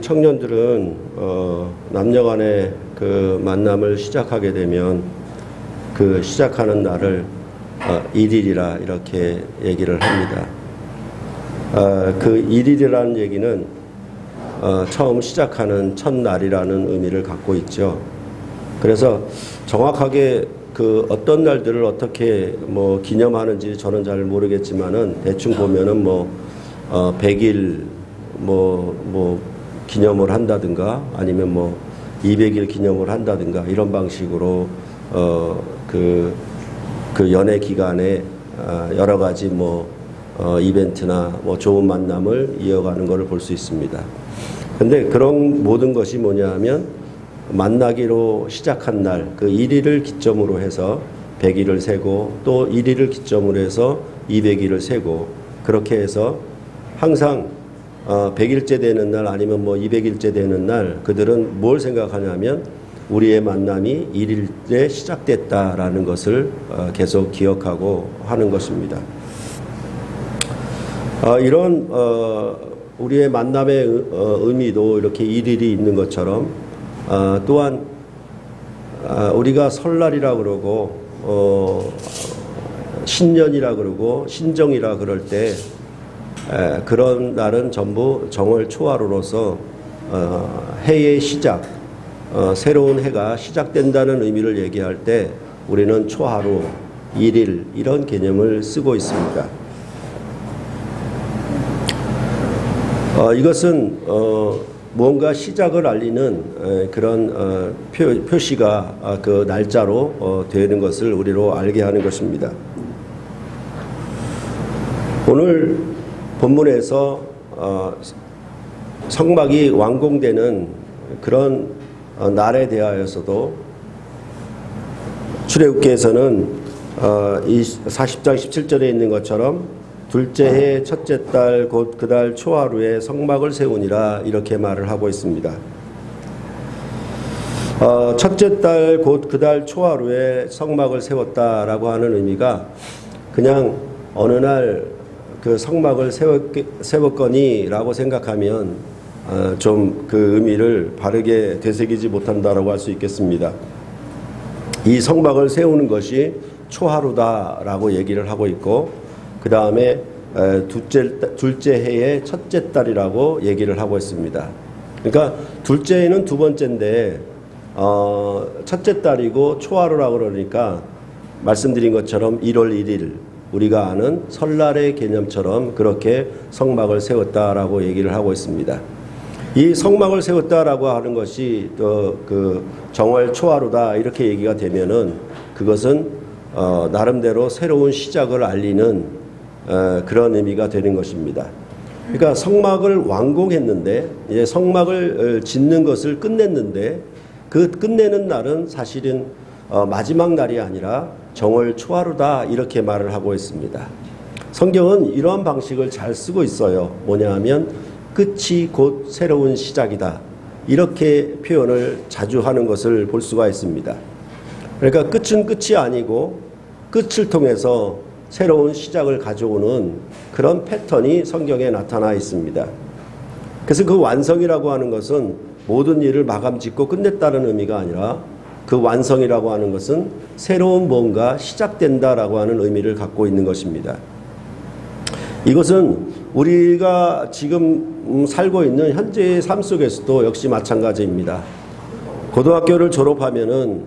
청년들은 남녀간의 그 만남을 시작하게 되면 그 시작하는 날을 1일이라 이렇게 얘기를 합니다. 그 1일이라는 얘기는 처음 시작하는 첫날이라는 의미를 갖고 있죠. 그래서 정확하게 그 어떤 날들을 어떻게 뭐 기념하는지 저는 잘 모르겠지만은 대충 보면은 뭐 100일 뭐 기념을 한다든가 아니면 뭐 200일 기념을 한다든가 이런 방식으로 그 연애 기간에 여러 가지 뭐 이벤트나 뭐 좋은 만남을 이어가는 것을 볼 수 있습니다. 근데 그런 모든 것이 뭐냐면 만나기로 시작한 날 그 1일을 기점으로 해서 100일을 세고 또 1일을 기점으로 해서 200일을 세고 그렇게 해서 항상 100일째 되는 날 아니면 뭐 200일째 되는 날 그들은 뭘 생각하냐면 우리의 만남이 1일에 시작됐다라는 것을 계속 기억하고 하는 것입니다. 이런 우리의 만남의 의미도 이렇게 1일이 있는 것처럼 또한 우리가 설날이라 그러고 신년이라 그러고 신정이라 그럴 때 그런 날은 전부 정월 초하루로서 해의 시작, 새로운 해가 시작된다는 의미를 얘기할 때 우리는 초하루, 1일 이런 개념을 쓰고 있습니다. 이것은 무언가 시작을 알리는 그런 표시가 그 날짜로 되는 것을 우리로 알게 하는 것입니다. 오늘 본문에서 성막이 완공되는 그런 날에 대하여서도 출애굽기에서는 이 40장 17절에 있는 것처럼 둘째 해 첫째 달 곧 그 달 초하루에 성막을 세우니라 이렇게 말을 하고 있습니다. 첫째 달 곧 그 달 초하루에 성막을 세웠다라고 하는 의미가 그냥 어느 날 그 성막을 세웠거니라고 생각하면 좀 그 의미를 바르게 되새기지 못한다라고 할 수 있겠습니다. 이 성막을 세우는 것이 초하루다라고 얘기를 하고 있고 그 다음에 둘째 해의 첫째 달이라고 얘기를 하고 있습니다. 그러니까 둘째 해는 두 번째인데 첫째 달이고 초하루라고 그러니까 말씀드린 것처럼 1월 1일 우리가 아는 설날의 개념처럼 그렇게 성막을 세웠다라고 얘기를 하고 있습니다. 이 성막을 세웠다라고 하는 것이 그 정월 초하루다 이렇게 얘기가 되면은 그것은 나름대로 새로운 시작을 알리는 그런 의미가 되는 것입니다. 그러니까 성막을 완공했는데 이제 성막을 짓는 것을 끝냈는데 그 끝내는 날은 사실은 마지막 날이 아니라 정월 초하루다 이렇게 말을 하고 있습니다. 성경은 이러한 방식을 잘 쓰고 있어요. 뭐냐 하면 끝이 곧 새로운 시작이다 이렇게 표현을 자주 하는 것을 볼 수가 있습니다. 그러니까 끝은 끝이 아니고 끝을 통해서 새로운 시작을 가져오는 그런 패턴이 성경에 나타나 있습니다. 그래서 그 완성이라고 하는 것은 모든 일을 마감 짓고 끝냈다는 의미가 아니라 그 완성이라고 하는 것은 새로운 뭔가 시작된다라고 하는 의미를 갖고 있는 것입니다. 이것은 우리가 지금 살고 있는 현재의 삶 속에서도 역시 마찬가지입니다. 고등학교를 졸업하면은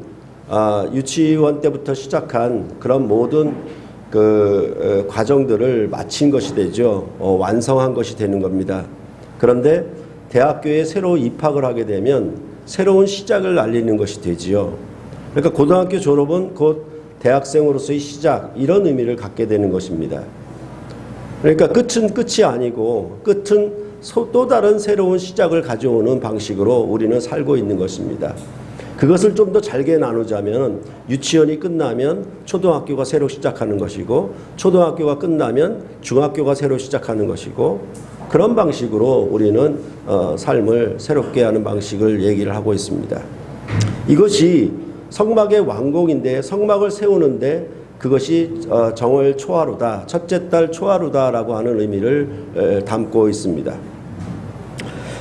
유치원 때부터 시작한 그런 모든 그 과정들을 마친 것이 되죠. 완성한 것이 되는 겁니다. 그런데 대학교에 새로 입학을 하게 되면 새로운 시작을 알리는 것이 되지요. 그러니까 고등학교 졸업은 곧 대학생으로서의 시작 이런 의미를 갖게 되는 것입니다. 그러니까 끝은 끝이 아니고 끝은 또 다른 새로운 시작을 가져오는 방식으로 우리는 살고 있는 것입니다. 그것을 좀 더 잘게 나누자면 유치원이 끝나면 초등학교가 새로 시작하는 것이고 초등학교가 끝나면 중학교가 새로 시작하는 것이고 그런 방식으로 우리는 삶을 새롭게 하는 방식을 얘기를 하고 있습니다. 이것이 성막의 완공인데 성막을 세우는데 그것이 정월 초하루다, 첫째 달 초하루다라고 하는 의미를 담고 있습니다.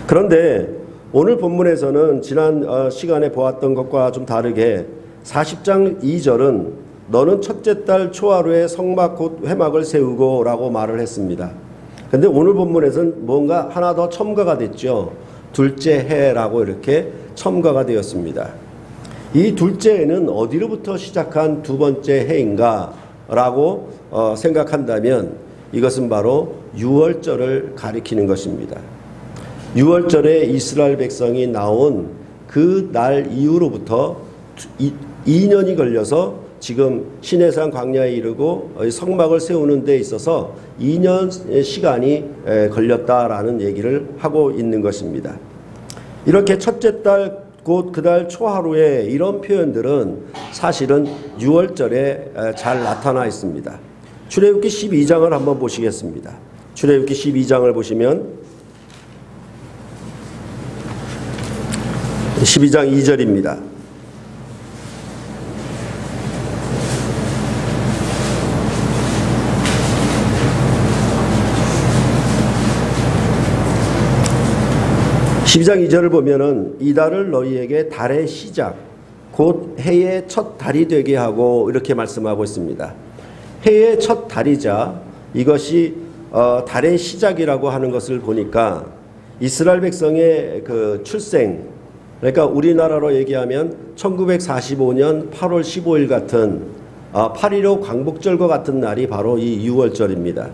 그런데 오늘 본문에서는 지난 시간에 보았던 것과 좀 다르게 40장 2절은 너는 첫째 달 초하루에 성막 곧 회막을 세우고 라고 말을 했습니다. 근데 오늘 본문에서는 뭔가 하나 더 첨가가 됐죠. 둘째 해라고 이렇게 첨가가 되었습니다. 이 둘째 해는 어디로부터 시작한 두 번째 해인가 라고 생각한다면 이것은 바로 유월절을 가리키는 것입니다. 유월절에 이스라엘 백성이 나온 그 날 이후로부터 2년이 걸려서 지금 시내산 광야에 이르고 성막을 세우는 데 있어서 2년 시간이 걸렸다라는 얘기를 하고 있는 것입니다. 이렇게 첫째 달 곧 그 달 초하루에 이런 표현들은 사실은 유월절에 잘 나타나 있습니다. 출애굽기 12장을 한번 보시겠습니다. 출애굽기 12장을 보시면 12장 2절입니다. (12장 2절을) 보면은 이 달을 너희에게 달의 시작 곧 해의 첫 달이 되게 하고 이렇게 말씀하고 있습니다. 해의 첫 달이자 이것이 달의 시작이라고 하는 것을 보니까 이스라엘 백성의 그 출생, 그러니까 우리나라로 얘기하면 1945년 8월 15일 같은 8.15 광복절과 같은 날이 바로 이 유월절입니다.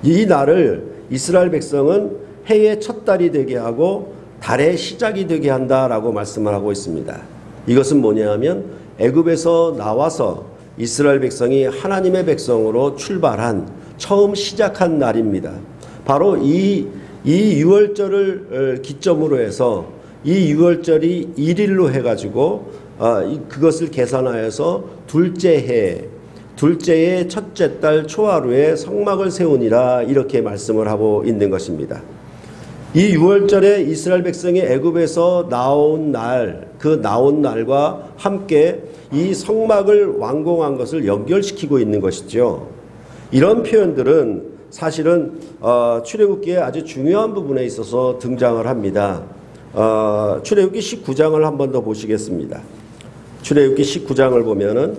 이 날을 이스라엘 백성은 해의 첫 달이 되게 하고 달의 시작이 되게 한다라고 말씀을 하고 있습니다. 이것은 뭐냐 하면 애굽에서 나와서 이스라엘 백성이 하나님의 백성으로 출발한 처음 시작한 날입니다. 바로 이 유월절을 기점으로 해서 이 유월절이 1일로 해가지고 그것을 계산하여서 둘째의 첫째 달 초하루에 성막을 세우니라 이렇게 말씀을 하고 있는 것입니다. 이 유월절에 이스라엘 백성이 애굽에서 나온 날, 그 나온 날과 함께 이 성막을 완공한 것을 연결시키고 있는 것이죠. 이런 표현들은 사실은 출애굽기의 아주 중요한 부분에 있어서 등장을 합니다. 출애굽기 19장을 한 번 더 보시겠습니다. 출애굽기 19장을 보면은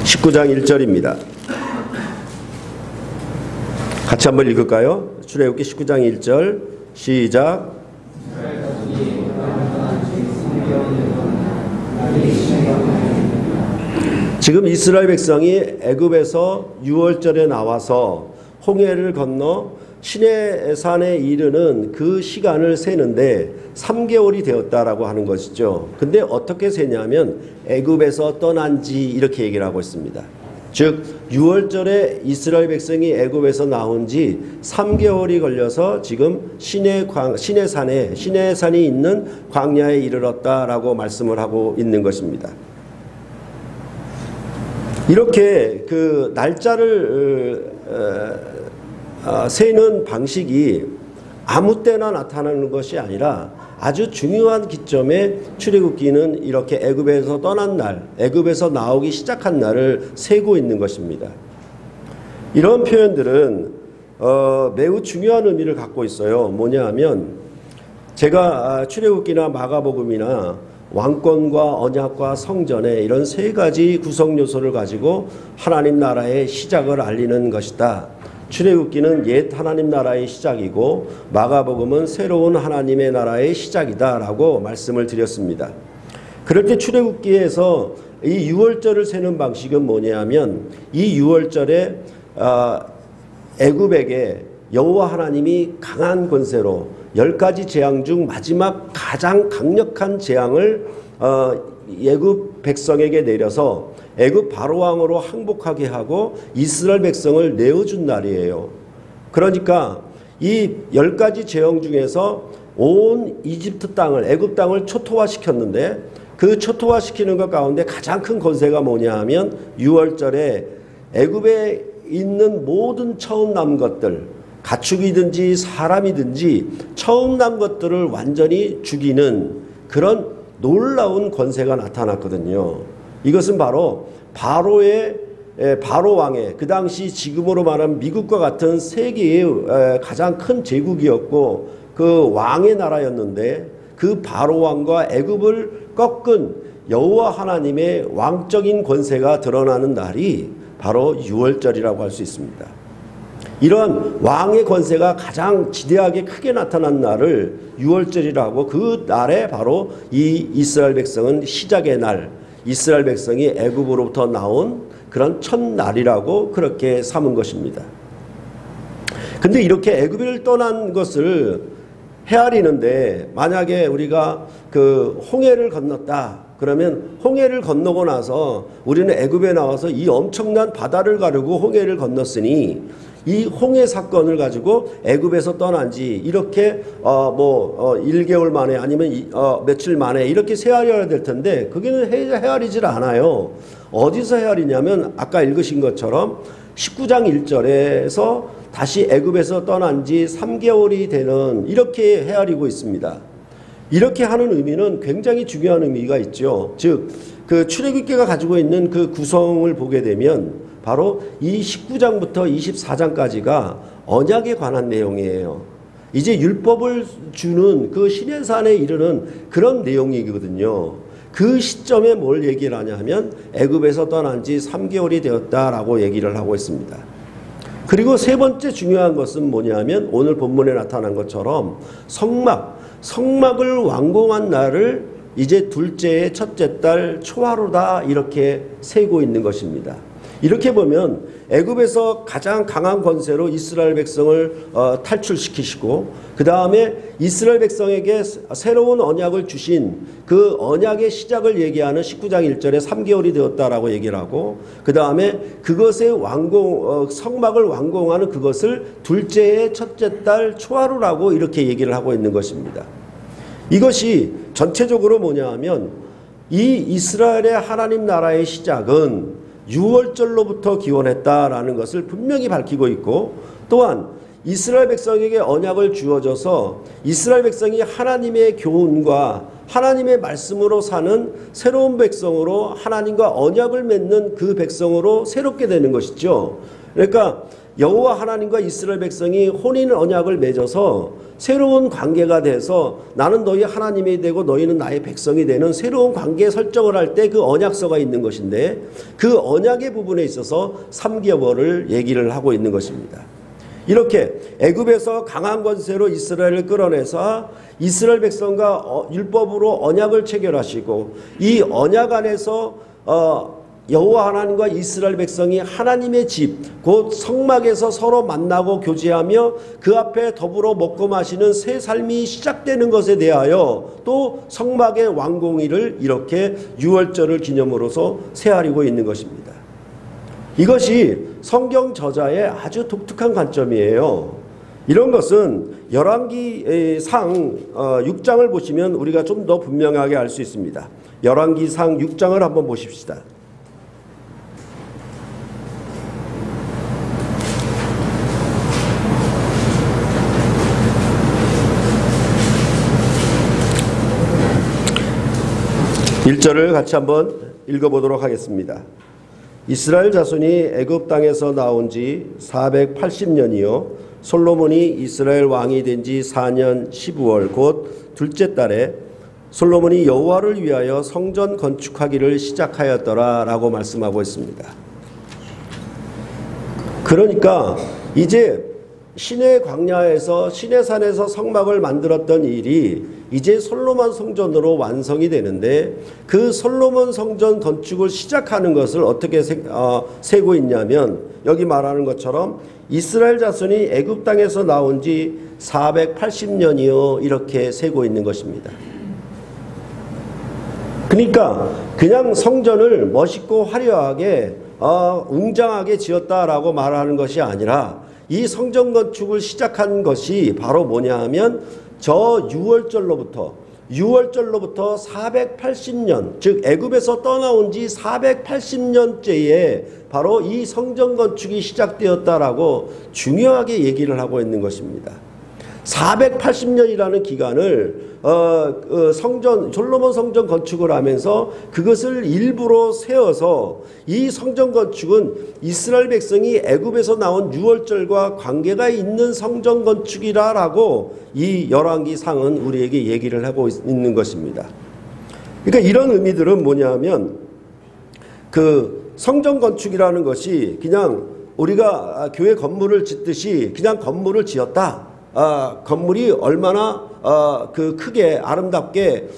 19장 1절입니다. 같이 한번 읽을까요? 출애굽기 19장 1절 시작. 지금 이스라엘 백성이 애굽에서 유월절에 나와서 홍해를 건너 시내산에 이르는 그 시간을 세는데 3개월이 되었다라고 하는 것이죠. 근데 어떻게 세냐면 애굽에서 떠난 지 이렇게 얘기를 하고 있습니다. 즉 유월절에 이스라엘 백성이 애굽에서 나온 지 3개월이 걸려서 지금 시내산이 있는 광야에 이르렀다라고 말씀을 하고 있는 것입니다. 이렇게 그 날짜를 세는 방식이 아무 때나 나타나는 것이 아니라 아주 중요한 기점에 출애굽기는 이렇게 애굽에서 떠난 날, 애굽에서 나오기 시작한 날을 세고 있는 것입니다. 이런 표현들은 매우 중요한 의미를 갖고 있어요. 뭐냐 하면 제가 출애굽기나 마가복음이나 왕권과 언약과 성전에 이런 세 가지 구성 요소를 가지고 하나님 나라의 시작을 알리는 것이다. 출애굽기는 옛 하나님 나라의 시작이고 마가복음은 새로운 하나님의 나라의 시작이다 라고 말씀을 드렸습니다. 그럴 때 출애굽기에서 이 유월절을 세는 방식은 뭐냐 하면 이 유월절에 애굽에게 여호와 하나님이 강한 권세로 10가지 재앙 중 마지막 가장 강력한 재앙을 애굽 백성에게 내려서 애굽 바로왕으로 항복하게 하고 이스라엘 백성을 내어준 날이에요. 그러니까 이 10가지 재앙 중에서 온 이집트 땅을, 애굽 땅을 초토화시켰는데 그 초토화시키는 것 가운데 가장 큰 권세가 뭐냐 하면 유월절에 애굽에 있는 모든 처음 난 것들, 가축이든지 사람이든지 처음 난 것들을 완전히 죽이는 그런 놀라운 권세가 나타났거든요. 이것은 바로 바로의 바로 왕의 그 당시 지금으로 말하면 미국과 같은 세계의 가장 큰 제국이었고 그 왕의 나라였는데 그 바로 왕과 애굽을 꺾은 여호와 하나님의 왕적인 권세가 드러나는 날이 바로 유월절이라고 할 수 있습니다. 이런 왕의 권세가 가장 지대하게 크게 나타난 날을 유월절이라고, 그 날에 바로 이 이스라엘 백성은 시작의 날, 이스라엘 백성이 애굽으로부터 나온 그런 첫날이라고 그렇게 삼은 것입니다. 근데 이렇게 애굽을 떠난 것을 헤아리는데, 만약에 우리가 그 홍해를 건넜다 그러면 홍해를 건너고 나서 우리는 애굽에 나와서 이 엄청난 바다를 가르고 홍해를 건넜으니 이 홍해 사건을 가지고 애굽에서 떠난 지 이렇게 1개월 만에 아니면 며칠 만에 이렇게 헤아려야 될 텐데 그게는 헤아리질 않아요. 어디서 헤아리냐면 아까 읽으신 것처럼 19장 1절에서 다시 애굽에서 떠난 지 3개월이 되는, 이렇게 헤아리고 있습니다. 이렇게 하는 의미는 굉장히 중요한 의미가 있죠. 즉 그 출애굽기가 가지고 있는 그 구성을 보게 되면 바로 이 19장부터 24장까지가 언약에 관한 내용이에요. 이제 율법을 주는 그 시내산에 이르는 그런 내용이거든요. 그 시점에 뭘 얘기를 하냐 하면 애굽에서 떠난 지 3개월이 되었다라고 얘기를 하고 있습니다. 그리고 세 번째 중요한 것은 뭐냐면 오늘 본문에 나타난 것처럼 성막을 완공한 날을 이제 둘째의 첫째 달 초하루다 이렇게 세고 있는 것입니다. 이렇게 보면 애굽에서 가장 강한 권세로 이스라엘 백성을 탈출시키시고 그 다음에 이스라엘 백성에게 새로운 언약을 주신 그 언약의 시작을 얘기하는 19장 1절에 3개월이 되었다라고 얘기를 하고 그 다음에 그것의 성막을 완공하는 그것을 둘째의 첫째 달 초하루라고 이렇게 얘기를 하고 있는 것입니다. 이것이 전체적으로 뭐냐 하면 이 이스라엘의 하나님 나라의 시작은 유월절로부터 기원했다라는 것을 분명히 밝히고 있고, 또한 이스라엘 백성에게 언약을 주어져서 이스라엘 백성이 하나님의 교훈과 하나님의 말씀으로 사는 새로운 백성으로 하나님과 언약을 맺는 그 백성으로 새롭게 되는 것이죠. 그러니까 여호와 하나님과 이스라엘 백성이 혼인 언약을 맺어서 새로운 관계가 돼서 나는 너희 하나님이 되고 너희는 나의 백성이 되는 새로운 관계 설정을 할 때 그 언약서가 있는 것인데 그 언약의 부분에 있어서 3개월을 얘기를 하고 있는 것입니다. 이렇게 애굽에서 강한 권세로 이스라엘을 끌어내서 이스라엘 백성과 율법으로 언약을 체결하시고 이 언약 안에서 여호와 하나님과 이스라엘 백성이 하나님의 집, 곧 성막에서 서로 만나고 교제하며 그 앞에 더불어 먹고 마시는 새 삶이 시작되는 것에 대하여 또 성막의 완공일을 이렇게 유월절을 기념으로서 헤아리고 있는 것입니다. 이것이 성경 저자의 아주 독특한 관점이에요. 이런 것은 열왕기상 6장을 보시면 우리가 좀 더 분명하게 알 수 있습니다. 열왕기상 6장을 한번 보십시다. (1절을) 같이 한번 읽어보도록 하겠습니다. 이스라엘 자손이 애굽 땅에서 나온 지 480년이요 솔로몬이 이스라엘 왕이 된 지 4년 12월 곧 둘째 달에 솔로몬이 여호와를 위하여 성전 건축하기를 시작하였더라 라고 말씀하고 있습니다. 그러니까 이제 시내 광야에서 시내산에서 성막을 만들었던 일이 이제 솔로몬 성전으로 완성이 되는데 그 솔로몬 성전 건축을 시작하는 것을 어떻게 세고 있냐면 여기 말하는 것처럼 이스라엘 자손이 애굽 땅에서 나온 지 480년이요 이렇게 세고 있는 것입니다. 그러니까 그냥 성전을 멋있고 화려하게 웅장하게 지었다라고 말하는 것이 아니라 이 성전 건축을 시작한 것이 바로 뭐냐 하면 저 유월절로부터 480년 즉 애굽에서 떠나온 지 480년째에 바로 이 성전 건축이 시작되었다라고 중요하게 얘기를 하고 있는 것입니다. 480년이라는 기간을 솔로몬 성전 건축을 하면서 그것을 일부러 세워서 이 성전 건축은 이스라엘 백성이 애굽에서 나온 유월절과 관계가 있는 성전 건축이라고 이 열왕기상은 우리에게 얘기를 하고 있는 것입니다. 그러니까 이런 의미들은 뭐냐면 그 성전 건축이라는 것이 그냥 우리가 교회 건물을 짓듯이 그냥 건물을 지었다. 건물이 얼마나 그 크게 아름답게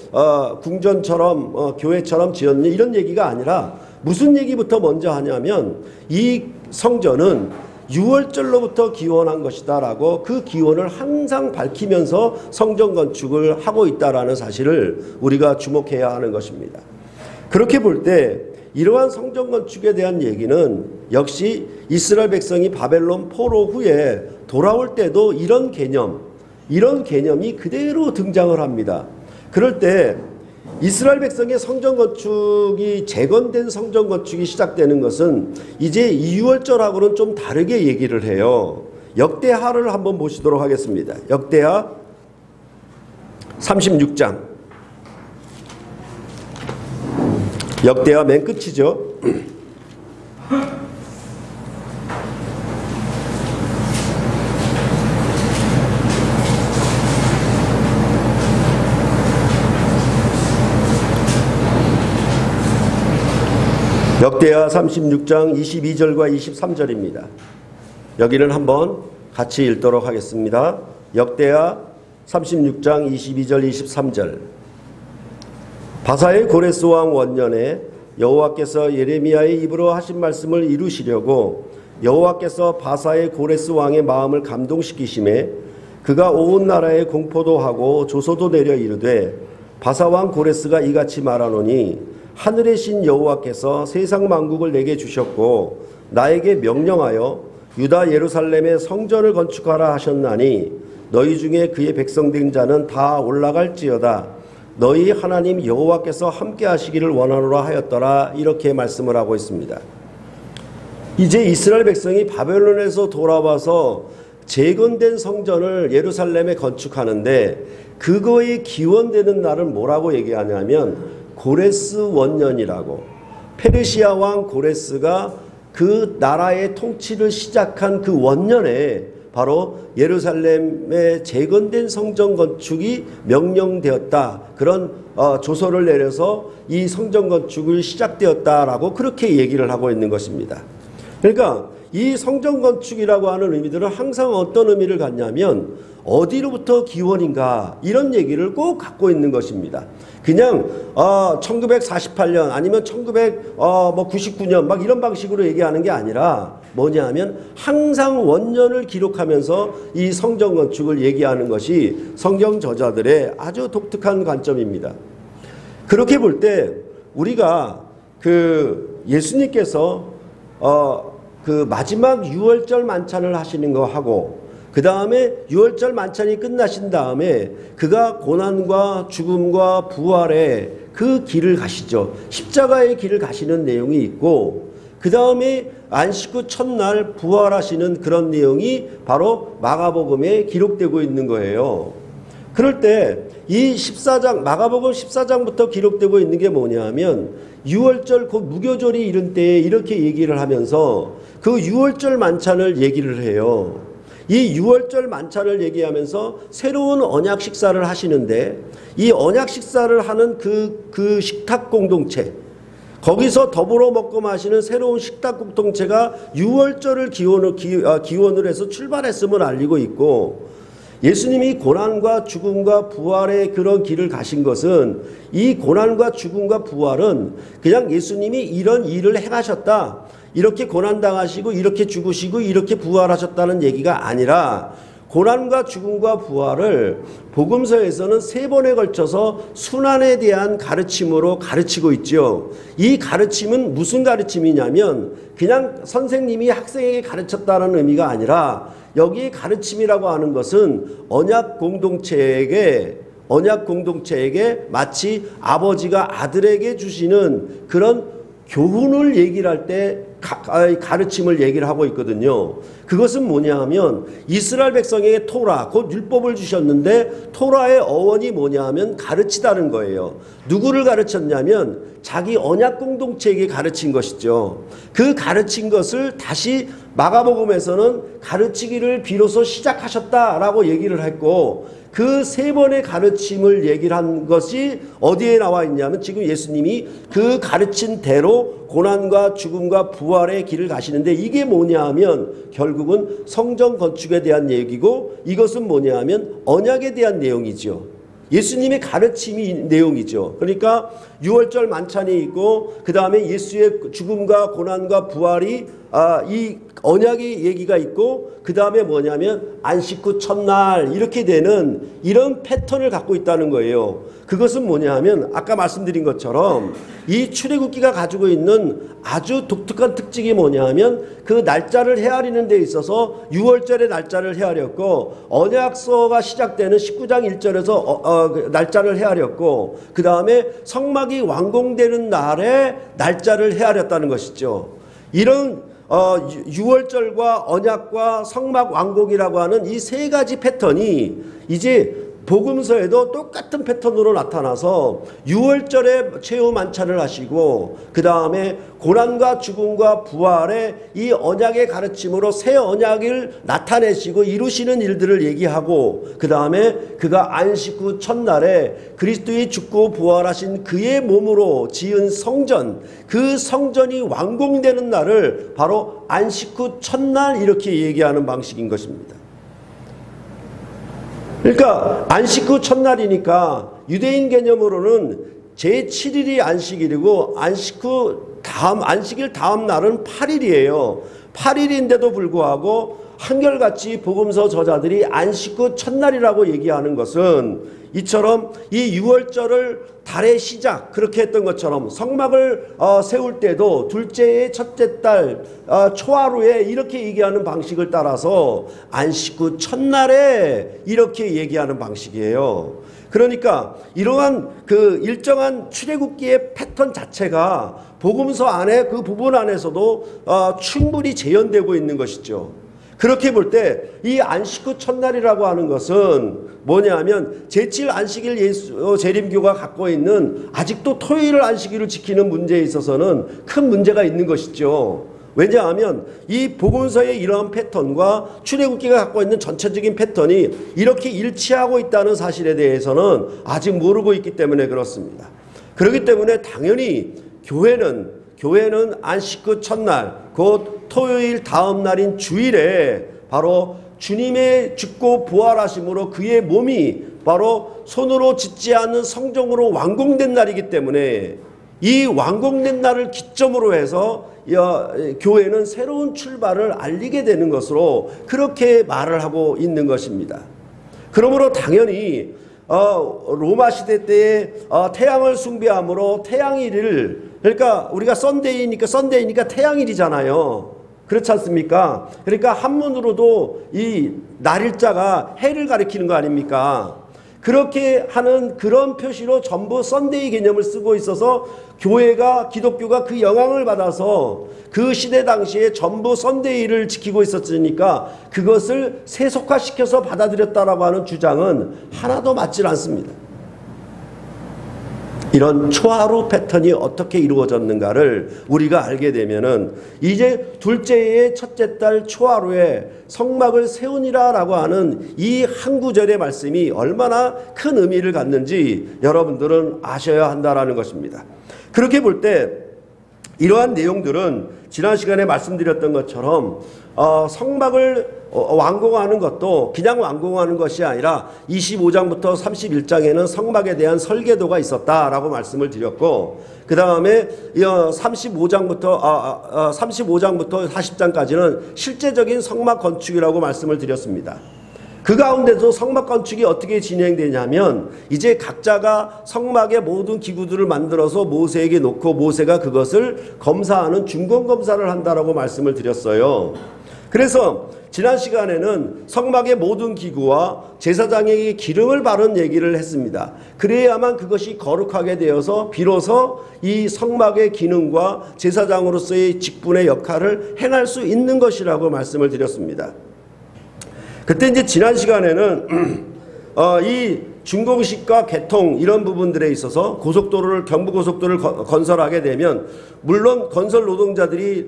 궁전처럼 교회처럼 지었니 이런 얘기가 아니라 무슨 얘기부터 먼저 하냐면 이 성전은 유월절로부터 기원한 것이다라고 그 기원을 항상 밝히면서 성전 건축을 하고 있다라는 사실을 우리가 주목해야 하는 것입니다. 그렇게 볼 때 이러한 성전 건축에 대한 얘기는 역시 이스라엘 백성이 바벨론 포로 후에 돌아올 때도 이런 개념이 그대로 등장을 합니다. 그럴 때 이스라엘 백성의 성전 건축이 재건된 성전 건축이 시작되는 것은 이제 이유월절하고는 좀 다르게 얘기를 해요. 역대하를 한번 보시도록 하겠습니다. 역대하 36장. 역대하 맨 끝이죠. 역대하 36장 22절과 23절입니다. 여기는 한번 같이 읽도록 하겠습니다. 역대하 36장 22절 23절. 바사의 고레스 왕 원년에 여호와께서 예레미야의 입으로 하신 말씀을 이루시려고 여호와께서 바사의 고레스 왕의 마음을 감동시키심에 그가 온 나라에 공포도 하고 조소도 내려 이르되 바사 왕 고레스가 이같이 말하노니 하늘의 신 여호와께서 세상 만국을 내게 주셨고 나에게 명령하여 유다 예루살렘에 성전을 건축하라 하셨나니 너희 중에 그의 백성된 자는 다 올라갈지어다. 너희 하나님 여호와께서 함께 하시기를 원하노라 하였더라. 이렇게 말씀을 하고 있습니다. 이제 이스라엘 백성이 바벨론에서 돌아와서 재건된 성전을 예루살렘에 건축하는데 그거의 기원되는 날을 뭐라고 얘기하냐면 고레스 원년이라고. 페르시아 왕 고레스가 그 나라의 통치를 시작한 그 원년에 바로 예루살렘의 재건된 성전 건축이 명령되었다. 그런 조서를 내려서 이 성전 건축을 시작되었다라고 그렇게 얘기를 하고 있는 것입니다. 그러니까 이 성전 건축이라고 하는 의미들은 항상 어떤 의미를 갖냐면 어디로부터 기원인가 이런 얘기를 꼭 갖고 있는 것입니다. 그냥 1948년 아니면 1999년 막 이런 방식으로 얘기하는 게 아니라 뭐냐 하면 항상 원년을 기록하면서 이 성전 건축을 얘기하는 것이 성경 저자들의 아주 독특한 관점입니다. 그렇게 볼 때 우리가 그 예수님께서 그 마지막 유월절 만찬을 하시는 거 하고 그 다음에 유월절 만찬이 끝나신 다음에 그가 고난과 죽음과 부활의 그 길을 가시죠. 십자가의 길을 가시는 내용이 있고 그 다음에 안식 후 첫날 부활하시는 그런 내용이 바로 마가복음에 기록되고 있는 거예요. 그럴 때 이 14장 마가복음 14장부터 기록되고 있는 게 뭐냐면 유월절 곧 무교절이 이른 때에 이렇게 얘기를 하면서 그 유월절 만찬을 얘기를 해요. 이 유월절 만찬을 얘기하면서 새로운 언약 식사를 하시는데 이 언약 식사를 하는 그 식탁 공동체 거기서 더불어 먹고 마시는 새로운 식탁 공동체가 유월절을 기원을 해서 출발했음을 알리고 있고 예수님이 고난과 죽음과 부활의 그런 길을 가신 것은 이 고난과 죽음과 부활은 그냥 예수님이 이런 일을 행하셨다. 이렇게 고난당하시고 이렇게 죽으시고 이렇게 부활하셨다는 얘기가 아니라 고난과 죽음과 부활을 복음서에서는 3번에 걸쳐서 순환에 대한 가르침으로 가르치고 있죠. 이 가르침은 무슨 가르침이냐면 그냥 선생님이 학생에게 가르쳤다는 의미가 아니라 여기 가르침이라고 하는 것은 언약 공동체에게 마치 아버지가 아들에게 주시는 그런 교훈을 얘기를 할 때 가르침을 얘기를 하고 있거든요. 그것은 뭐냐 하면 이스라엘 백성에게 토라, 곧 율법을 주셨는데 토라의 어원이 뭐냐 하면 가르치다는 거예요. 누구를 가르쳤냐면 자기 언약 공동체에게 가르친 것이죠. 그 가르친 것을 다시 마가복음에서는 가르치기를 비로소 시작하셨다라고 얘기를 했고, 그 세 번의 가르침을 얘기를 한 것이 어디에 나와 있냐면 지금 예수님이 그 가르친 대로 고난과 죽음과 부활의 길을 가시는데, 이게 뭐냐 하면 결국은 성전 건축에 대한 얘기고, 이것은 뭐냐 하면 언약에 대한 내용이죠. 예수님의 가르침이 내용이죠. 그러니까 유월절 만찬이 있고 그 다음에 예수의 죽음과 고난과 부활이 이 언약의 얘기가 있고, 그 다음에 뭐냐면 안식 후 첫날 이렇게 되는 이런 패턴을 갖고 있다는 거예요. 그것은 뭐냐 하면 아까 말씀드린 것처럼 이 출애굽기가 가지고 있는 아주 독특한 특징이 뭐냐 하면 그 날짜를 헤아리는 데 있어서 유월절의 날짜를 헤아렸고, 언약서가 시작되는 19장 1절에서 날짜를 헤아렸고, 그 다음에 성막이 완공되는 날에 날짜를 헤아렸다는 것이죠. 이런 유월절과 언약과 성막 완공이라고 하는 이 세 가지 패턴이 이제 복음서에도 똑같은 패턴으로 나타나서 유월절에 최후 만찬을 하시고, 그 다음에 고난과 죽음과 부활의 이 언약의 가르침으로 새 언약을 나타내시고 이루시는 일들을 얘기하고, 그 다음에 그가 안식 후 첫날에 그리스도의 죽고 부활하신 그의 몸으로 지은 성전, 그 성전이 완공되는 날을 바로 안식 후 첫날 이렇게 얘기하는 방식인 것입니다. 그러니까 안식 후 첫날이니까 유대인 개념으로는 제7일이 안식일이고 안식 안식일 다음 날은 8일이에요. 8일인데도 불구하고 한결같이 복음서 저자들이 안식 후 첫날이라고 얘기하는 것은 이처럼 이 유월절을 달의 시작 그렇게 했던 것처럼 성막을 세울 때도 둘째의 첫째 달 초하루에 이렇게 얘기하는 방식을 따라서 안식 후 첫날에 이렇게 얘기하는 방식이에요. 그러니까 이러한 그 일정한 출애굽기의 패턴 자체가 복음서 안에 그 부분 안에서도 충분히 재현되고 있는 것이죠. 그렇게 볼 때 이 안식 후 첫날이라고 하는 것은 뭐냐면 제7 안식일 예수 재림교가 갖고 있는 아직도 토요일 안식일을 지키는 문제에 있어서는 큰 문제가 있는 것이죠. 왜냐하면 이 복음서의 이러한 패턴과 출애굽기가 갖고 있는 전체적인 패턴이 이렇게 일치하고 있다는 사실에 대해서는 아직 모르고 있기 때문에 그렇습니다. 그렇기 때문에 당연히 교회는 안식 후 첫날 곧 토요일 다음 날인 주일에 바로 주님의 죽고 부활하심으로 그의 몸이 바로 손으로 짓지 않는 성전으로 완공된 날이기 때문에 이 완공된 날을 기점으로 해서 교회는 새로운 출발을 알리게 되는 것으로 그렇게 말을 하고 있는 것입니다. 그러므로 당연히 로마 시대 때에 태양을 숭배함으로 태양일을, 그러니까 우리가 썬데이니까 태양일이잖아요. 그렇지 않습니까? 그러니까 한문으로도 이 날일자가 해를 가리키는 거 아닙니까? 그렇게 하는 그런 표시로 전부 썬데이 개념을 쓰고 있어서 교회가, 기독교가 그 영향을 받아서 그 시대 당시에 전부 썬데이를 지키고 있었으니까 그것을 세속화시켜서 받아들였다라고 하는 주장은 하나도 맞질 않습니다. 이런 초하루 패턴이 어떻게 이루어졌는가를 우리가 알게 되면은 이제 둘째의 첫째 달 초하루에 성막을 세우니라라고 하는 이 한 구절의 말씀이 얼마나 큰 의미를 갖는지 여러분들은 아셔야 한다라는 것입니다. 그렇게 볼 때 이러한 내용들은 지난 시간에 말씀드렸던 것처럼 성막을 완공하는 것도 그냥 완공하는 것이 아니라 25장부터 31장에는 성막에 대한 설계도가 있었다라고 말씀을 드렸고, 그 다음에 35장부터 40장까지는 실제적인 성막 건축이라고 말씀을 드렸습니다. 그 가운데서 성막 건축이 어떻게 진행되냐면 이제 각자가 성막의 모든 기구들을 만들어서 모세에게 놓고 모세가 그것을 검사하는 중간 검사를 한다라고 말씀을 드렸어요. 그래서 지난 시간에는 성막의 모든 기구와 제사장에게 기름을 바른 얘기를 했습니다. 그래야만 그것이 거룩하게 되어서 비로소 이 성막의 기능과 제사장으로서의 직분의 역할을 행할 수 있는 것이라고 말씀을 드렸습니다. 그때 이제 지난 시간에는 이 준공식과 개통 이런 부분들에 있어서 경부고속도로를 건설하게 되면 물론 건설 노동자들이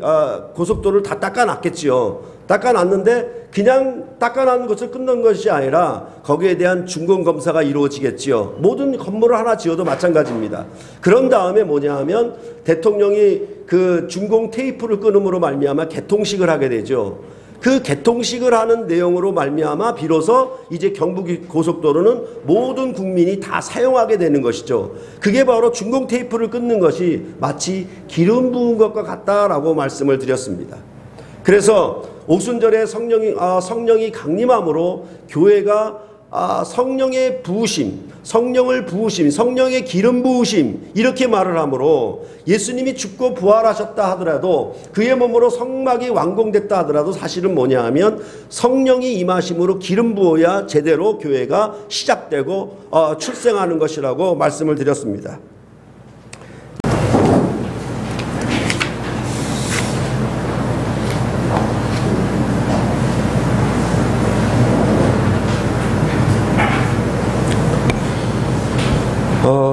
고속도로를 다 닦아놨겠지요. 닦아놨는데 그냥 닦아놨는 것을 끝난 것이 아니라 거기에 대한 준공검사가 이루어지겠지요. 모든 건물을 하나 지어도 마찬가지입니다. 그런 다음에 뭐냐 하면 대통령이 그 준공 테이프를 끊음으로 말미암아 개통식을 하게 되죠. 그 개통식을 하는 내용으로 말미암아 비로소 이제 경부고속도로는 모든 국민이 다 사용하게 되는 것이죠. 그게 바로 준공 테이프를 끊는 것이 마치 기름 부은 것과 같다라고 말씀을 드렸습니다. 그래서 오순절에 성령이 강림함으로 교회가 성령의 부으심, 성령을 부으심, 성령의 기름 부으심 이렇게 말을 하므로 예수님이 죽고 부활하셨다 하더라도 그의 몸으로 성막이 완공됐다 하더라도 사실은 뭐냐 하면 성령이 임하심으로 기름 부어야 제대로 교회가 시작되고 출생하는 것이라고 말씀을 드렸습니다.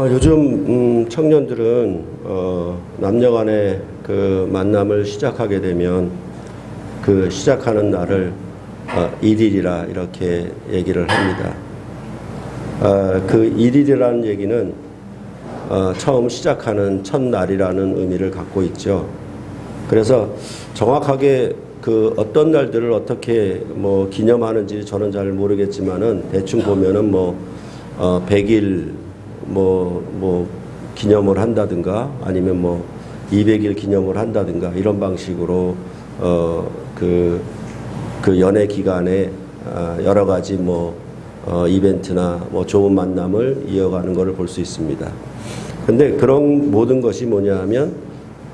요즘 청년들은 남녀간의 그 만남을 시작하게 되면 그 시작하는 날을 일일이라 이렇게 얘기를 합니다. 그 일일이라는 얘기는 처음 시작하는 첫날이라는 의미를 갖고 있죠. 그래서 정확하게 그 어떤 날들을 어떻게 뭐 기념하는지 저는 잘 모르겠지만은 대충 보면은 100일 기념을 한다든가 아니면 200일 기념을 한다든가 이런 방식으로 그 연애 기간에 여러 가지 이벤트나 좋은 만남을 이어가는 것을 볼 수 있습니다. 근데 그런 모든 것이 뭐냐 하면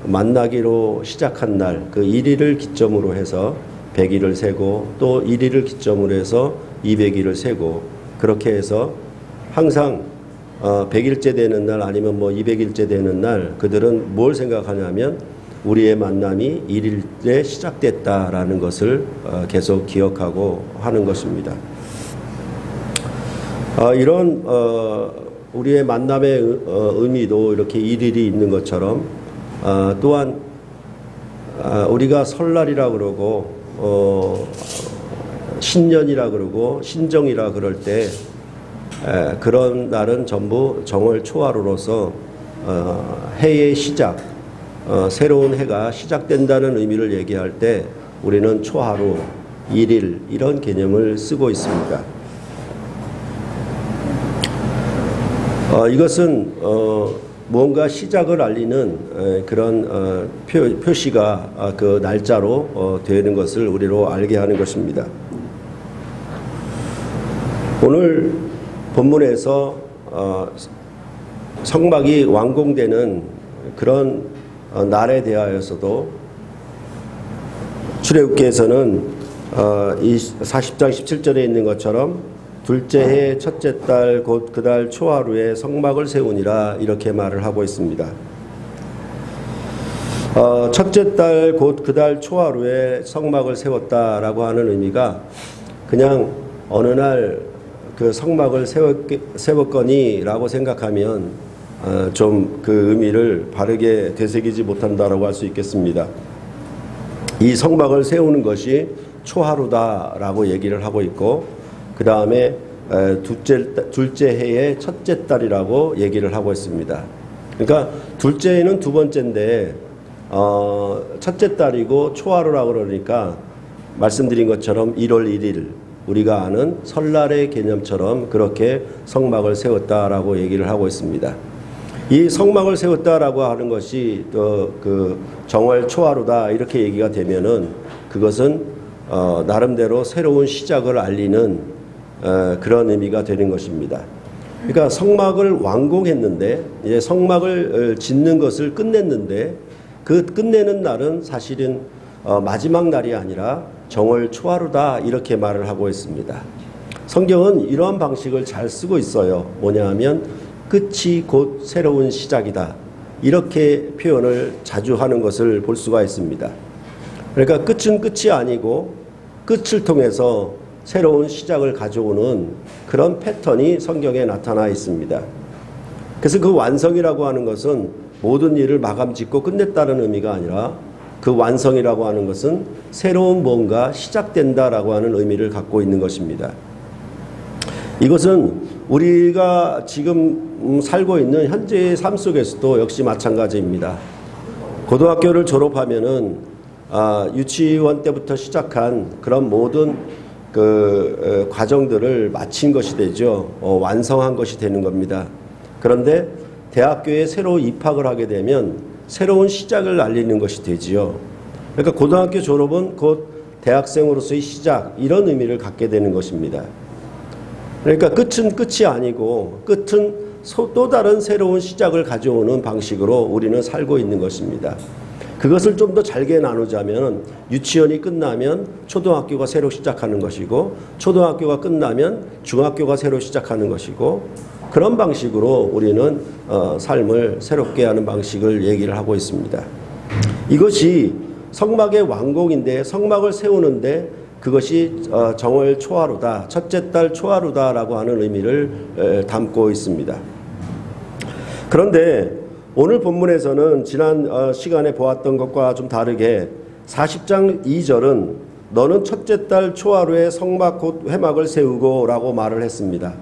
만나기로 시작한 날 그 1일을 기점으로 해서 100일을 세고 또 1일을 기점으로 해서 200일을 세고 그렇게 해서 항상 100일째 되는 날 아니면 200일째 되는 날 그들은 뭘 생각하냐면 우리의 만남이 1일에 시작됐다라는 것을 계속 기억하고 하는 것입니다. 이런 우리의 만남의 의미도 이렇게 1일이 있는 것처럼 또한 우리가 설날이라 그러고 신년이라 그러고 신정이라 그럴 때 그런 날은 전부 정월 초하루로서 해의 시작, 새로운 해가 시작된다는 의미를 얘기할 때 우리는 초하루, 1일 이런 개념을 쓰고 있습니다. 이것은 무언가 시작을 알리는 그런 표시가 그 날짜로 되는 것을 우리로 알게 하는 것입니다. 오늘 본문에서 성막이 완공되는 그런 날에 대하여서도 출애굽기에서는 이 40장 17절에 있는 것처럼 둘째 해 첫째 달 곧 그 달 초하루에 성막을 세우니라 이렇게 말을 하고 있습니다. 첫째 달 곧 그 달 초하루에 성막을 세웠다라고 하는 의미가 그냥 어느 날 그 성막을 세웠거니라고 생각하면 좀 그 의미를 바르게 되새기지 못한다라고 할 수 있겠습니다. 이 성막을 세우는 것이 초하루다라고 얘기를 하고 있고 그 다음에 둘째 해의 첫째 달이라고 얘기를 하고 있습니다. 그러니까 둘째 해는 두 번째인데 첫째 달이고 초하루라고 그러니까 말씀드린 것처럼 1월 1일 우리가 아는 설날의 개념처럼 그렇게 성막을 세웠다라고 얘기를 하고 있습니다. 이 성막을 세웠다라고 하는 것이 그 정월 초하루다 이렇게 얘기가 되면은 그것은 나름대로 새로운 시작을 알리는 그런 의미가 되는 것입니다. 그러니까 성막을 완공했는데 이제 성막을 짓는 것을 끝냈는데 그 끝내는 날은 사실은 마지막 날이 아니라 정월 초하루다 이렇게 말을 하고 있습니다. 성경은 이러한 방식을 잘 쓰고 있어요. 뭐냐 하면 끝이 곧 새로운 시작이다. 이렇게 표현을 자주 하는 것을 볼 수가 있습니다. 그러니까 끝은 끝이 아니고 끝을 통해서 새로운 시작을 가져오는 그런 패턴이 성경에 나타나 있습니다. 그래서 그 완성이라고 하는 것은 모든 일을 마감 짓고 끝냈다는 의미가 아니라 그 완성이라고 하는 것은 새로운 뭔가 시작된다라고 하는 의미를 갖고 있는 것입니다. 이것은 우리가 지금 살고 있는 현재의 삶 속에서도 역시 마찬가지입니다. 고등학교를 졸업하면은 유치원 때부터 시작한 그런 모든 그 과정들을 마친 것이 되죠. 완성한 것이 되는 겁니다. 그런데 대학교에 새로 입학을 하게 되면 새로운 시작을 알리는 것이 되지요. 그러니까 고등학교 졸업은 곧 대학생으로서의 시작, 이런 의미를 갖게 되는 것입니다. 그러니까 끝은 끝이 아니고 끝은 또 다른 새로운 시작을 가져오는 방식으로 우리는 살고 있는 것입니다. 그것을 좀 더 잘게 나누자면 유치원이 끝나면 초등학교가 새로 시작하는 것이고 초등학교가 끝나면 중학교가 새로 시작하는 것이고 그런 방식으로 우리는 삶을 새롭게 하는 방식을 얘기를 하고 있습니다. 이것이 성막의 완공인데 성막을 세우는데 그것이 정월 초하루다, 첫째 달 초하루다라고 하는 의미를 담고 있습니다. 그런데 오늘 본문에서는 지난 시간에 보았던 것과 좀 다르게 40장 2절은 너는 첫째 달 초하루에 성막 곧 회막을 세우고 라고 말을 했습니다.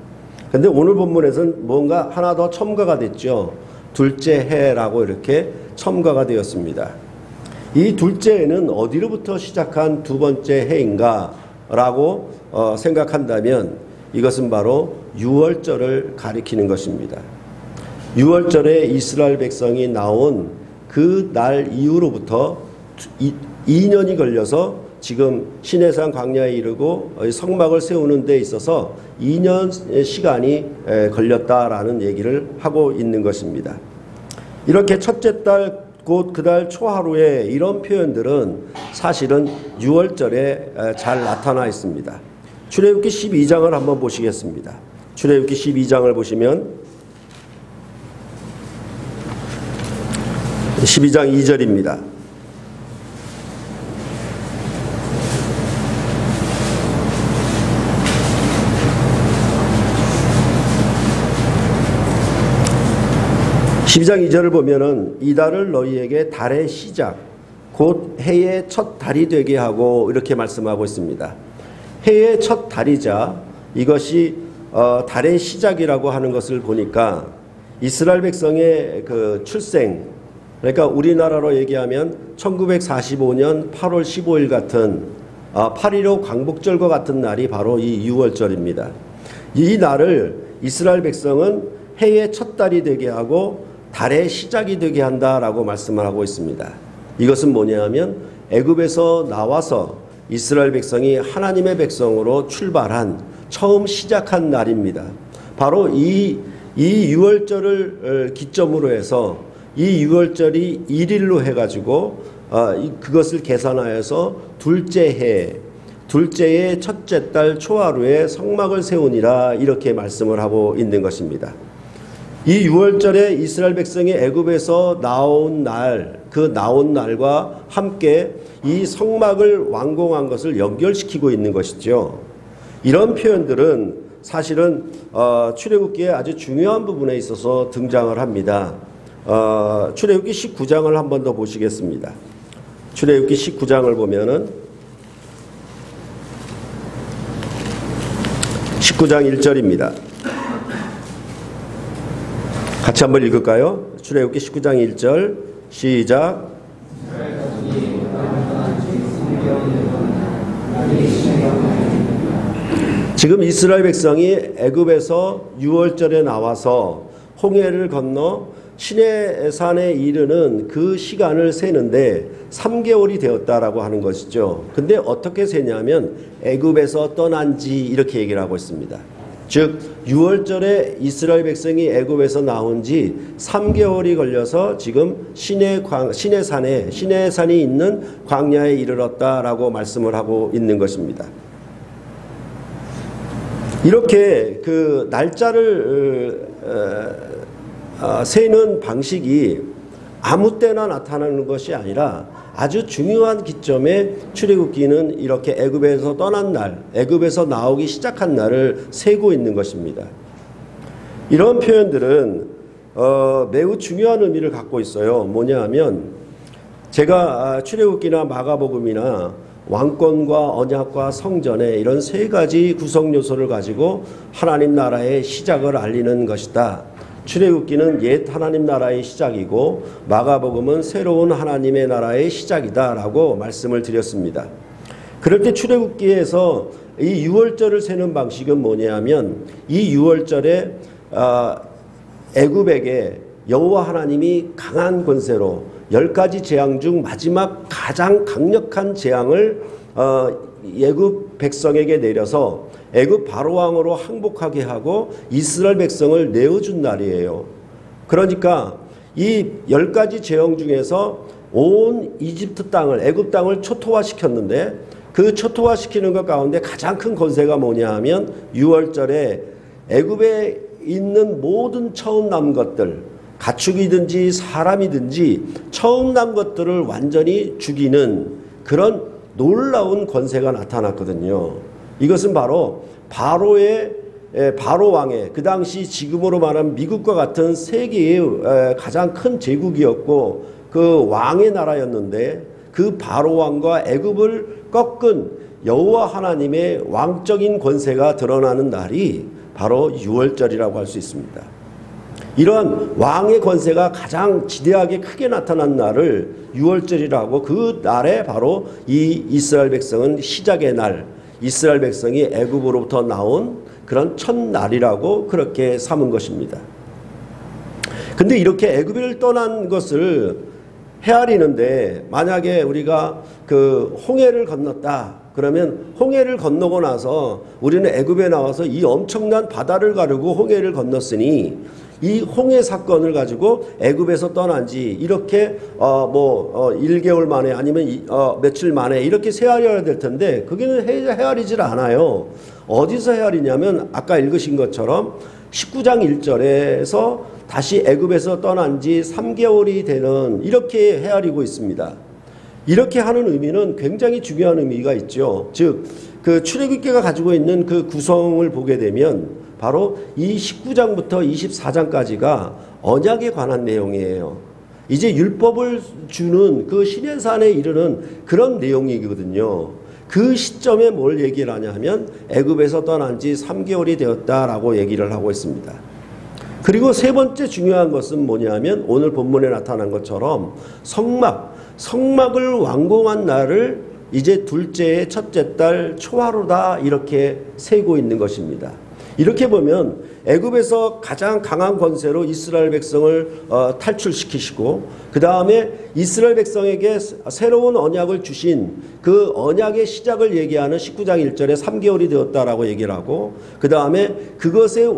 그런데 오늘 본문에서는 뭔가 하나 더 첨가가 됐죠. 둘째 해라고 이렇게 첨가가 되었습니다. 이 둘째 해는 어디로부터 시작한 두 번째 해인가 라고 생각한다면 이것은 바로 유월절을 가리키는 것입니다. 유월절에 이스라엘 백성이 나온 그 날 이후로부터 2년이 걸려서 지금 시내산 광야에 이르고 성막을 세우는 데 있어서 2년 시간이 걸렸다라는 얘기를 하고 있는 것입니다. 이렇게 첫째 달 곧 그 달 초하루에 이런 표현들은 사실은 유월절에 잘 나타나 있습니다. 출애굽기 12장을 한번 보시겠습니다. 출애굽기 12장을 보시면 12장 2절입니다. (12장 2절을) 보면은 이 달을 너희에게 달의 시작 곧 해의 첫 달이 되게 하고 이렇게 말씀하고 있습니다. 해의 첫 달이자 이것이 달의 시작이라고 하는 것을 보니까 이스라엘 백성의 그 출생, 그러니까 우리나라로 얘기하면 1945년 8월 15일 같은 8.15 광복절과 같은 날이 바로 이 유월절입니다. 이 날을 이스라엘 백성은 해의 첫 달이 되게 하고 달의 시작이 되게 한다라고 말씀을 하고 있습니다. 이것은 뭐냐 하면 애굽에서 나와서 이스라엘 백성이 하나님의 백성으로 출발한 처음 시작한 날입니다. 바로 이 유월절을 기점으로 해서 이 유월절이 1일로 해가지고 그것을 계산하여서 둘째의 첫째 달 초하루에 성막을 세우니라 이렇게 말씀을 하고 있는 것입니다. 이 유월절에 이스라엘 백성이 애굽에서 나온 날, 그 나온 날과 함께 이 성막을 완공한 것을 연결시키고 있는 것이죠. 이런 표현들은 사실은 출애굽기의 아주 중요한 부분에 있어서 등장을 합니다. 출애굽기 19장을 한 번 더 보시겠습니다. 출애굽기 19장을 보면은 19장 1절입니다. 같이 한번 읽을까요? 출애굽기 19장 1절 시작. 지금 이스라엘 백성이 애굽에서 유월절에 나와서 홍해를 건너 시내산에 이르는 그 시간을 세는데 3개월이 되었다라고 하는 것이죠. 근데 어떻게 세냐면 애굽에서 떠난 지 이렇게 얘기를 하고 있습니다. 즉 유월절에 이스라엘 백성이 애굽에서 나온 지 3개월이 걸려서 지금 시내산이 있는 광야에 이르렀다라고 말씀을 하고 있는 것입니다. 이렇게 그 날짜를 세는 방식이 아무 때나 나타나는 것이 아니라 아주 중요한 기점에 출애굽기는 이렇게 애굽에서 떠난 날, 애굽에서 나오기 시작한 날을 세고 있는 것입니다. 이런 표현들은 매우 중요한 의미를 갖고 있어요. 뭐냐 하면 제가 출애굽기나 마가복음이나 왕권과 언약과 성전에 이런 세 가지 구성 요소를 가지고 하나님 나라의 시작을 알리는 것이다. 출애굽기는 옛 하나님 나라의 시작이고 마가복음은 새로운 하나님의 나라의 시작이다 라고 말씀을 드렸습니다. 그럴 때 출애굽기에서 이 유월절을 세는 방식은 뭐냐면 이 유월절에 애굽에게 여호와 하나님이 강한 권세로 10가지 재앙 중 마지막 가장 강력한 재앙을 애굽 백성에게 내려서 애굽 바로왕으로 항복하게 하고 이스라엘 백성을 내어준 날이에요. 그러니까 이 10가지 재앙 중에서 온 이집트 땅을 애굽 땅을 초토화시켰는데 그 초토화시키는 것 가운데 가장 큰 권세가 뭐냐 하면 유월절에 애굽에 있는 모든 처음 난 것들 가축이든지 사람이든지 처음 난 것들을 완전히 죽이는 그런 놀라운 권세가 나타났거든요. 이것은 바로 바로 왕의 그 당시 지금으로 말하면 미국과 같은 세계의 가장 큰 제국이었고 그 왕의 나라였는데 그 바로 왕과 애굽을 꺾은 여호와 하나님의 왕적인 권세가 드러나는 날이 바로 유월절이라고 할 수 있습니다. 이런 왕의 권세가 가장 지대하게 크게 나타난 날을 유월절이라고 그 날에 바로 이 이스라엘 백성은 시작의 날 이스라엘 백성이 애굽으로부터 나온 그런 첫날이라고 그렇게 삼은 것입니다. 근데 이렇게 애굽을 떠난 것을 헤아리는데 만약에 우리가 그 홍해를 건넜다 그러면 홍해를 건너고 나서 우리는 애굽에 나와서 이 엄청난 바다를 가르고 홍해를 건넜으니 이 홍해 사건을 가지고 애굽에서 떠난 지 이렇게 1개월 만에 아니면 며칠 만에 이렇게 헤아려야 될 텐데 그게는 헤아리질 않아요. 어디서 헤아리냐면 아까 읽으신 것처럼 19장 1절에서 다시 애굽에서 떠난 지 3개월이 되는 이렇게 헤아리고 있습니다. 이렇게 하는 의미는 굉장히 중요한 의미가 있죠. 즉 그 출애굽기가 가지고 있는 그 구성을 보게 되면 바로 이 19장부터 24장까지가 언약에 관한 내용이에요. 이제 율법을 주는 그 시내산에 이르는 그런 내용이거든요. 그 시점에 뭘 얘기를 하냐 하면 애굽에서 떠난 지 3개월이 되었다라고 얘기를 하고 있습니다. 그리고 세 번째 중요한 것은 뭐냐면 오늘 본문에 나타난 것처럼 성막을 완공한 날을 이제 둘째의 첫째 달 초하루다 이렇게 세고 있는 것입니다. 이렇게 보면 애굽에서 가장 강한 권세로 이스라엘 백성을 탈출시키시고 그 다음에 이스라엘 백성에게 새로운 언약을 주신 그 언약의 시작을 얘기하는 19장 1절에 3개월이 되었다라고 얘기를 하고 그 다음에 그것의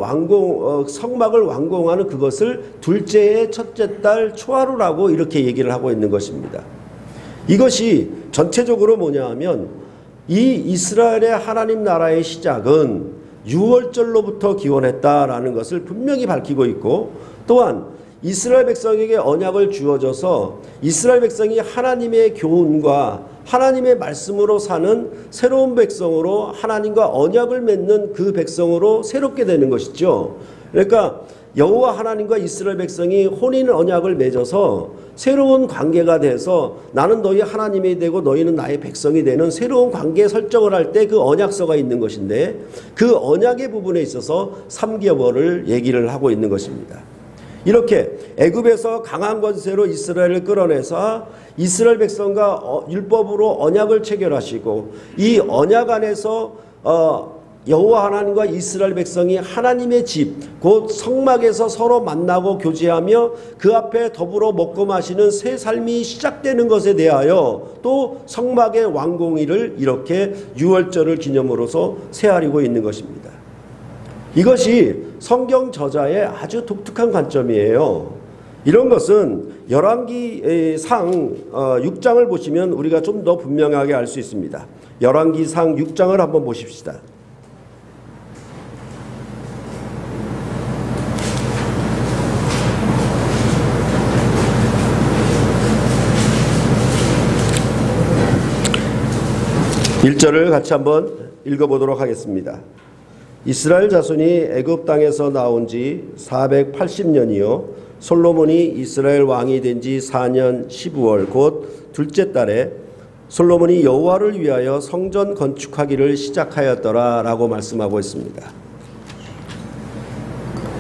성막을 완공하는 그것을 둘째의 첫째 달 초하루라고 이렇게 얘기를 하고 있는 것입니다. 이것이 전체적으로 뭐냐 하면 이 이스라엘의 하나님 나라의 시작은 유월절로부터 기원했다라는 것을 분명히 밝히고 있고 또한 이스라엘 백성에게 언약을 주어져서 이스라엘 백성이 하나님의 교훈과 하나님의 말씀으로 사는 새로운 백성으로 하나님과 언약을 맺는 그 백성으로 새롭게 되는 것이죠. 그러니까 여호와 하나님과 이스라엘 백성이 혼인 언약을 맺어서 새로운 관계가 돼서 나는 너희 하나님이 되고 너희는 나의 백성이 되는 새로운 관계 설정을 할 때 그 언약서가 있는 것인데 그 언약의 부분에 있어서 3개월을 얘기를 하고 있는 것입니다. 이렇게 애굽에서 강한 권세로 이스라엘을 끌어내서 이스라엘 백성과 율법으로 언약을 체결하시고 이 언약 안에서 여호와 하나님과 이스라엘 백성이 하나님의 집, 곧 성막에서 서로 만나고 교제하며 그 앞에 더불어 먹고 마시는 새 삶이 시작되는 것에 대하여 또 성막의 완공일을 이렇게 유월절을 기념으로서 세아리고 있는 것입니다. 이것이 성경 저자의 아주 독특한 관점이에요. 이런 것은 열왕기상 6장을 보시면 우리가 좀 더 분명하게 알 수 있습니다. 열왕기상 6장을 한번 보십시다. (1절을) 같이 한번 읽어보도록 하겠습니다. 이스라엘 자손이 애굽 땅에서 나온 지 480년이요 솔로몬이 이스라엘 왕이 된 지 4년 12월 곧 둘째 달에 솔로몬이 여호와를 위하여 성전 건축하기를 시작하였더라 라고 말씀하고 있습니다.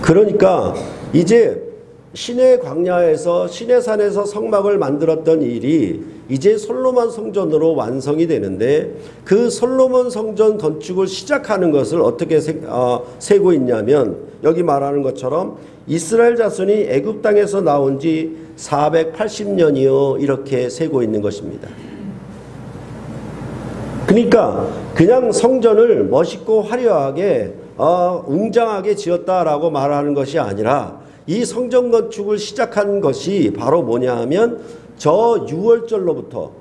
그러니까 이제 시내 광야에서 시내산에서 성막을 만들었던 일이 이제 솔로몬 성전으로 완성이 되는데, 그 솔로몬 성전 건축을 시작하는 것을 어떻게 세고 있냐면, 여기 말하는 것처럼 이스라엘 자손이 애굽 땅에서 나온 지 480년이요 이렇게 세고 있는 것입니다. 그러니까 그냥 성전을 멋있고 화려하게 웅장하게 지었다라고 말하는 것이 아니라, 이 성전 건축을 시작한 것이 바로 뭐냐 하면 저 6월절로부터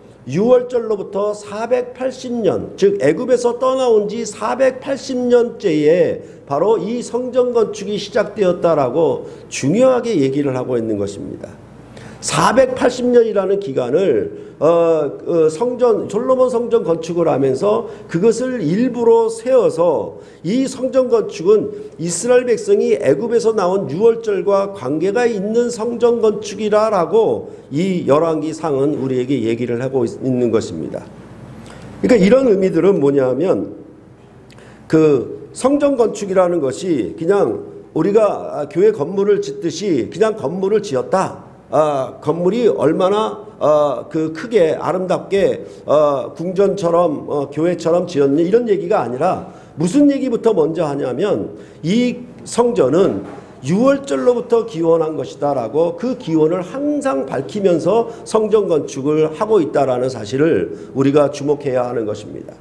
480년, 즉 애굽에서 떠나온 지 480년째에 바로 이 성전 건축이 시작되었다라고 중요하게 얘기를 하고 있는 것입니다. 480년이라는 기간을 솔로몬 성전 건축을 하면서 그것을 일부러 세워서, 이 성전 건축은 이스라엘 백성이 애굽에서 나온 6월절과 관계가 있는 성전 건축이라고 이 열왕기상은 우리에게 얘기를 하고 있는 것입니다. 그러니까 이런 의미들은 뭐냐면, 그 성전 건축이라는 것이 그냥 우리가 교회 건물을 짓듯이 그냥 건물을 지었다, 건물이 얼마나 그 크게 아름답게 궁전처럼 교회처럼 지었니, 이런 얘기가 아니라 무슨 얘기부터 먼저 하냐면, 이 성전은 6월절로부터 기원한 것이다 라고 그 기원을 항상 밝히면서 성전 건축을 하고 있다라는 사실을 우리가 주목해야 하는 것입니다.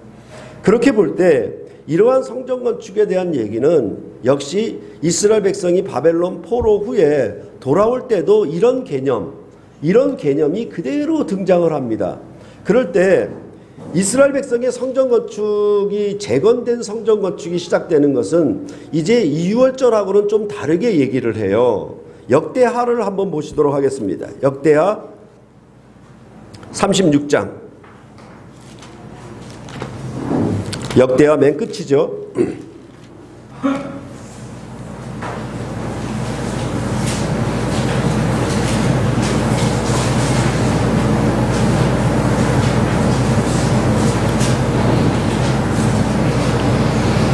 그렇게 볼 때 이러한 성전 건축에 대한 얘기는 역시 이스라엘 백성이 바벨론 포로 후에 돌아올 때도 이런 개념이 그대로 등장을 합니다. 그럴 때 이스라엘 백성의 성전 건축이 재건된 성전 건축이 시작되는 것은 이제 2월절하고는 좀 다르게 얘기를 해요. 역대하를 한번 보시도록 하겠습니다. 역대하 36장. 역대하 맨 끝이죠.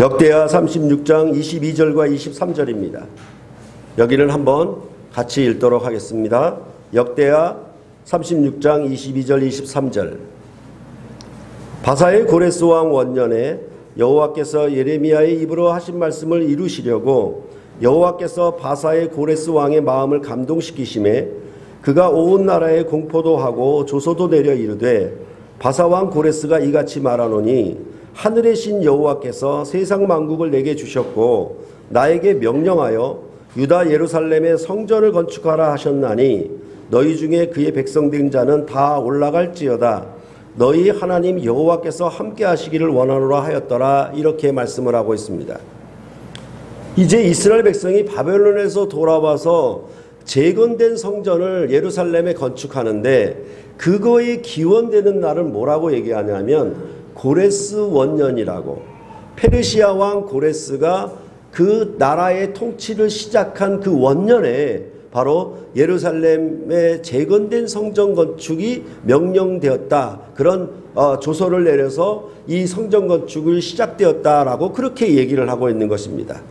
역대하 36장 22절과 23절입니다. 여기는 한번 같이 읽도록 하겠습니다. 역대하 36장 22절 23절. 바사의 고레스 왕 원년에 여호와께서 예레미야의 입으로 하신 말씀을 이루시려고 여호와께서 바사의 고레스 왕의 마음을 감동시키심에 그가 온 나라에 공포도 하고 조소도 내려 이르되, 바사 왕 고레스가 이같이 말하노니 하늘의 신 여호와께서 세상 만국을 내게 주셨고 나에게 명령하여 유다 예루살렘에 성전을 건축하라 하셨나니 너희 중에 그의 백성된 자는 다 올라갈지어다. 너희 하나님 여호와께서 함께 하시기를 원하노라 하였더라. 이렇게 말씀을 하고 있습니다. 이제 이스라엘 백성이 바벨론에서 돌아와서 재건된 성전을 예루살렘에 건축하는데, 그거에 기원되는 날은 뭐라고 얘기하냐면 고레스 원년이라고, 페르시아 왕 고레스가 그 나라의 통치를 시작한 그 원년에 바로 예루살렘의 재건된 성전 건축이 명령되었다, 그런 조서를 내려서 이 성전 건축을 시작되었다라고 그렇게 얘기를 하고 있는 것입니다.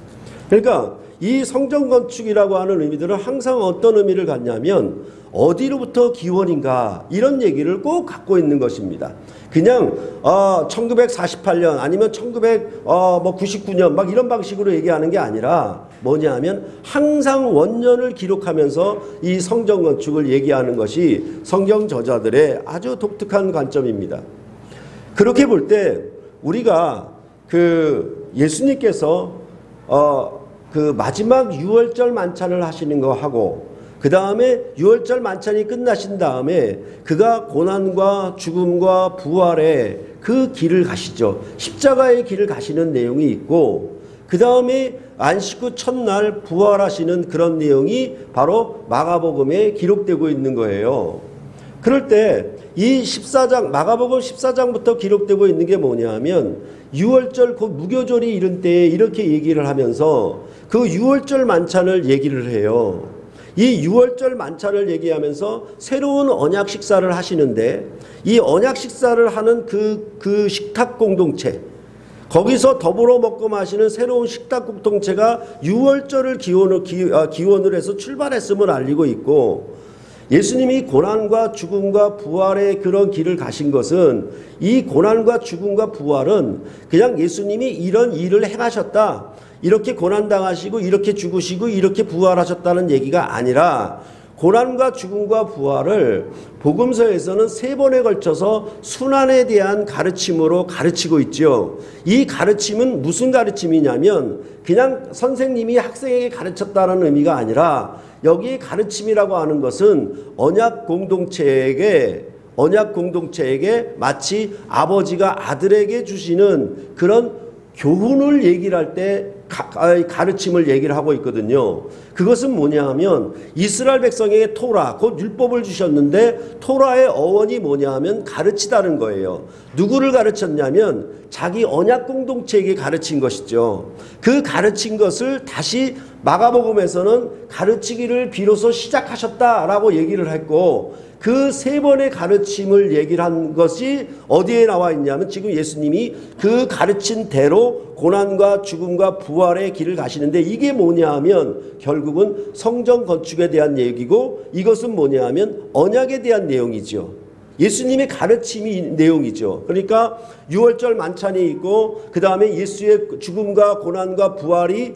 그러니까 이 성전 건축이라고 하는 의미들은 항상 어떤 의미를 갖냐면 어디로부터 기원인가, 이런 얘기를 꼭 갖고 있는 것입니다. 그냥 1948년 아니면 1999년 막 이런 방식으로 얘기하는 게 아니라 뭐냐 하면 항상 원년을 기록하면서 이 성전 건축을 얘기하는 것이 성경 저자들의 아주 독특한 관점입니다. 그렇게 볼 때 우리가 그 예수님께서 그 마지막 유월절 만찬을 하시는 거 하고 그 다음에 유월절 만찬이 끝나신 다음에 그가 고난과 죽음과 부활의 그 길을 가시죠. 십자가의 길을 가시는 내용이 있고 그 다음에 안식 후 첫날 부활하시는 그런 내용이 바로 마가복음에 기록되고 있는 거예요. 그럴 때 이 14장 마가복음 14장부터 기록되고 있는 게 뭐냐면 유월절 곧 무교절이 이른 때에 이렇게 얘기를 하면서 그 유월절 만찬을 얘기를 해요. 이 유월절 만찬을 얘기하면서 새로운 언약 식사를 하시는데 이 언약 식사를 하는 그 식탁 공동체 거기서 더불어 먹고 마시는 새로운 식탁 공동체가 유월절을 기원을 해서 출발했음을 알리고 있고 예수님이 고난과 죽음과 부활의 그런 길을 가신 것은 이 고난과 죽음과 부활은 그냥 예수님이 이런 일을 행하셨다. 이렇게 고난당하시고 이렇게 죽으시고 이렇게 부활하셨다는 얘기가 아니라 고난과 죽음과 부활을 복음서에서는 3번에 걸쳐서 순환에 대한 가르침으로 가르치고 있죠. 이 가르침은 무슨 가르침이냐면 그냥 선생님이 학생에게 가르쳤다는 의미가 아니라 여기 가르침이라고 하는 것은 언약 공동체에게 마치 아버지가 아들에게 주시는 그런 교훈을 얘기를 할 때 가르침을 얘기를 하고 있거든요. 그것은 뭐냐 하면 이스라엘 백성에게 토라 곧 율법을 주셨는데 토라의 어원이 뭐냐 하면 가르치다는 거예요. 누구를 가르쳤냐면 자기 언약 공동체에게 가르친 것이죠. 그 가르친 것을 다시 마가복음에서는 가르치기를 비로소 시작하셨다라고 얘기를 했고 그 3번의 가르침을 얘기를 한 것이 어디에 나와 있냐면 지금 예수님이 그 가르친 대로 고난과 죽음과 부활의 길을 가시는데 이게 뭐냐 하면 결국은 성전 건축에 대한 얘기고 이것은 뭐냐 하면 언약에 대한 내용이죠. 예수님의 가르침이 내용이죠. 그러니까 유월절 만찬이 있고 그 다음에 예수의 죽음과 고난과 부활이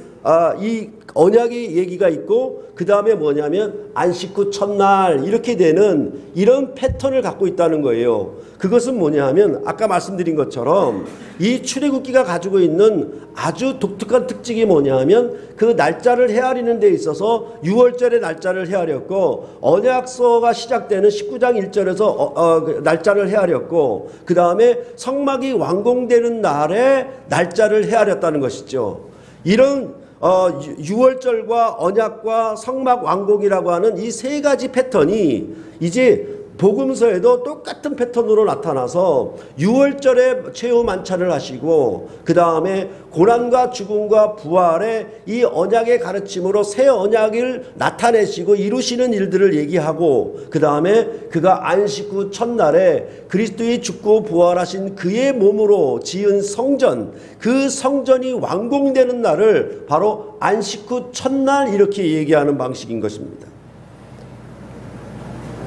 이 언약의 얘기가 있고 그 다음에 뭐냐면 안식 후 첫날 이렇게 되는 이런 패턴을 갖고 있다는 거예요. 그것은 뭐냐 하면 아까 말씀드린 것처럼 이 출애굽기가 가지고 있는 아주 독특한 특징이 뭐냐 하면 그 날짜를 헤아리는 데 있어서 유월절의 날짜를 헤아렸고 언약서가 시작되는 19장 1절에서 날짜를 헤아렸고 그 다음에 성막이 완공되는 날에 날짜를 헤아렸다는 것이죠. 이런 유월절과 언약과 성막 완공이라고 하는 이 3가지 패턴이 이제 복음서에도 똑같은 패턴으로 나타나서 유월절에 최후 만찬을 하시고 그 다음에 고난과 죽음과 부활의 이 언약의 가르침으로 새 언약을 나타내시고 이루시는 일들을 얘기하고 그 다음에 그가 안식 후 첫날에 그리스도의 죽고 부활하신 그의 몸으로 지은 성전 그 성전이 완공되는 날을 바로 안식 후 첫날 이렇게 얘기하는 방식인 것입니다.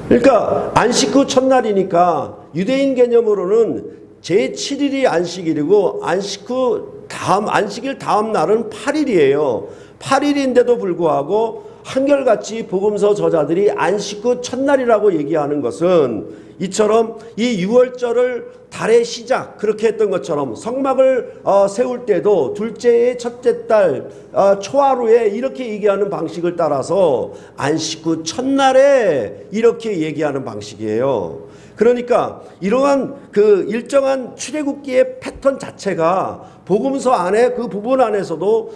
그러니까 안식 후 첫날이니까 유대인 개념으로는 제7일이 안식일이고 안식일 다음 날은 8일이에요. 8일인데도 불구하고 한결같이 복음서 저자들이 안식 후 첫날이라고 얘기하는 것은 이처럼 이 유월절을 달의 시작 그렇게 했던 것처럼 성막을 세울 때도 둘째의 첫째 달 초하루에 이렇게 얘기하는 방식을 따라서 안식 후 첫날에 이렇게 얘기하는 방식이에요. 그러니까 이러한 그 일정한 출애굽기의 패턴 자체가 복음서 안에 그 부분 안에서도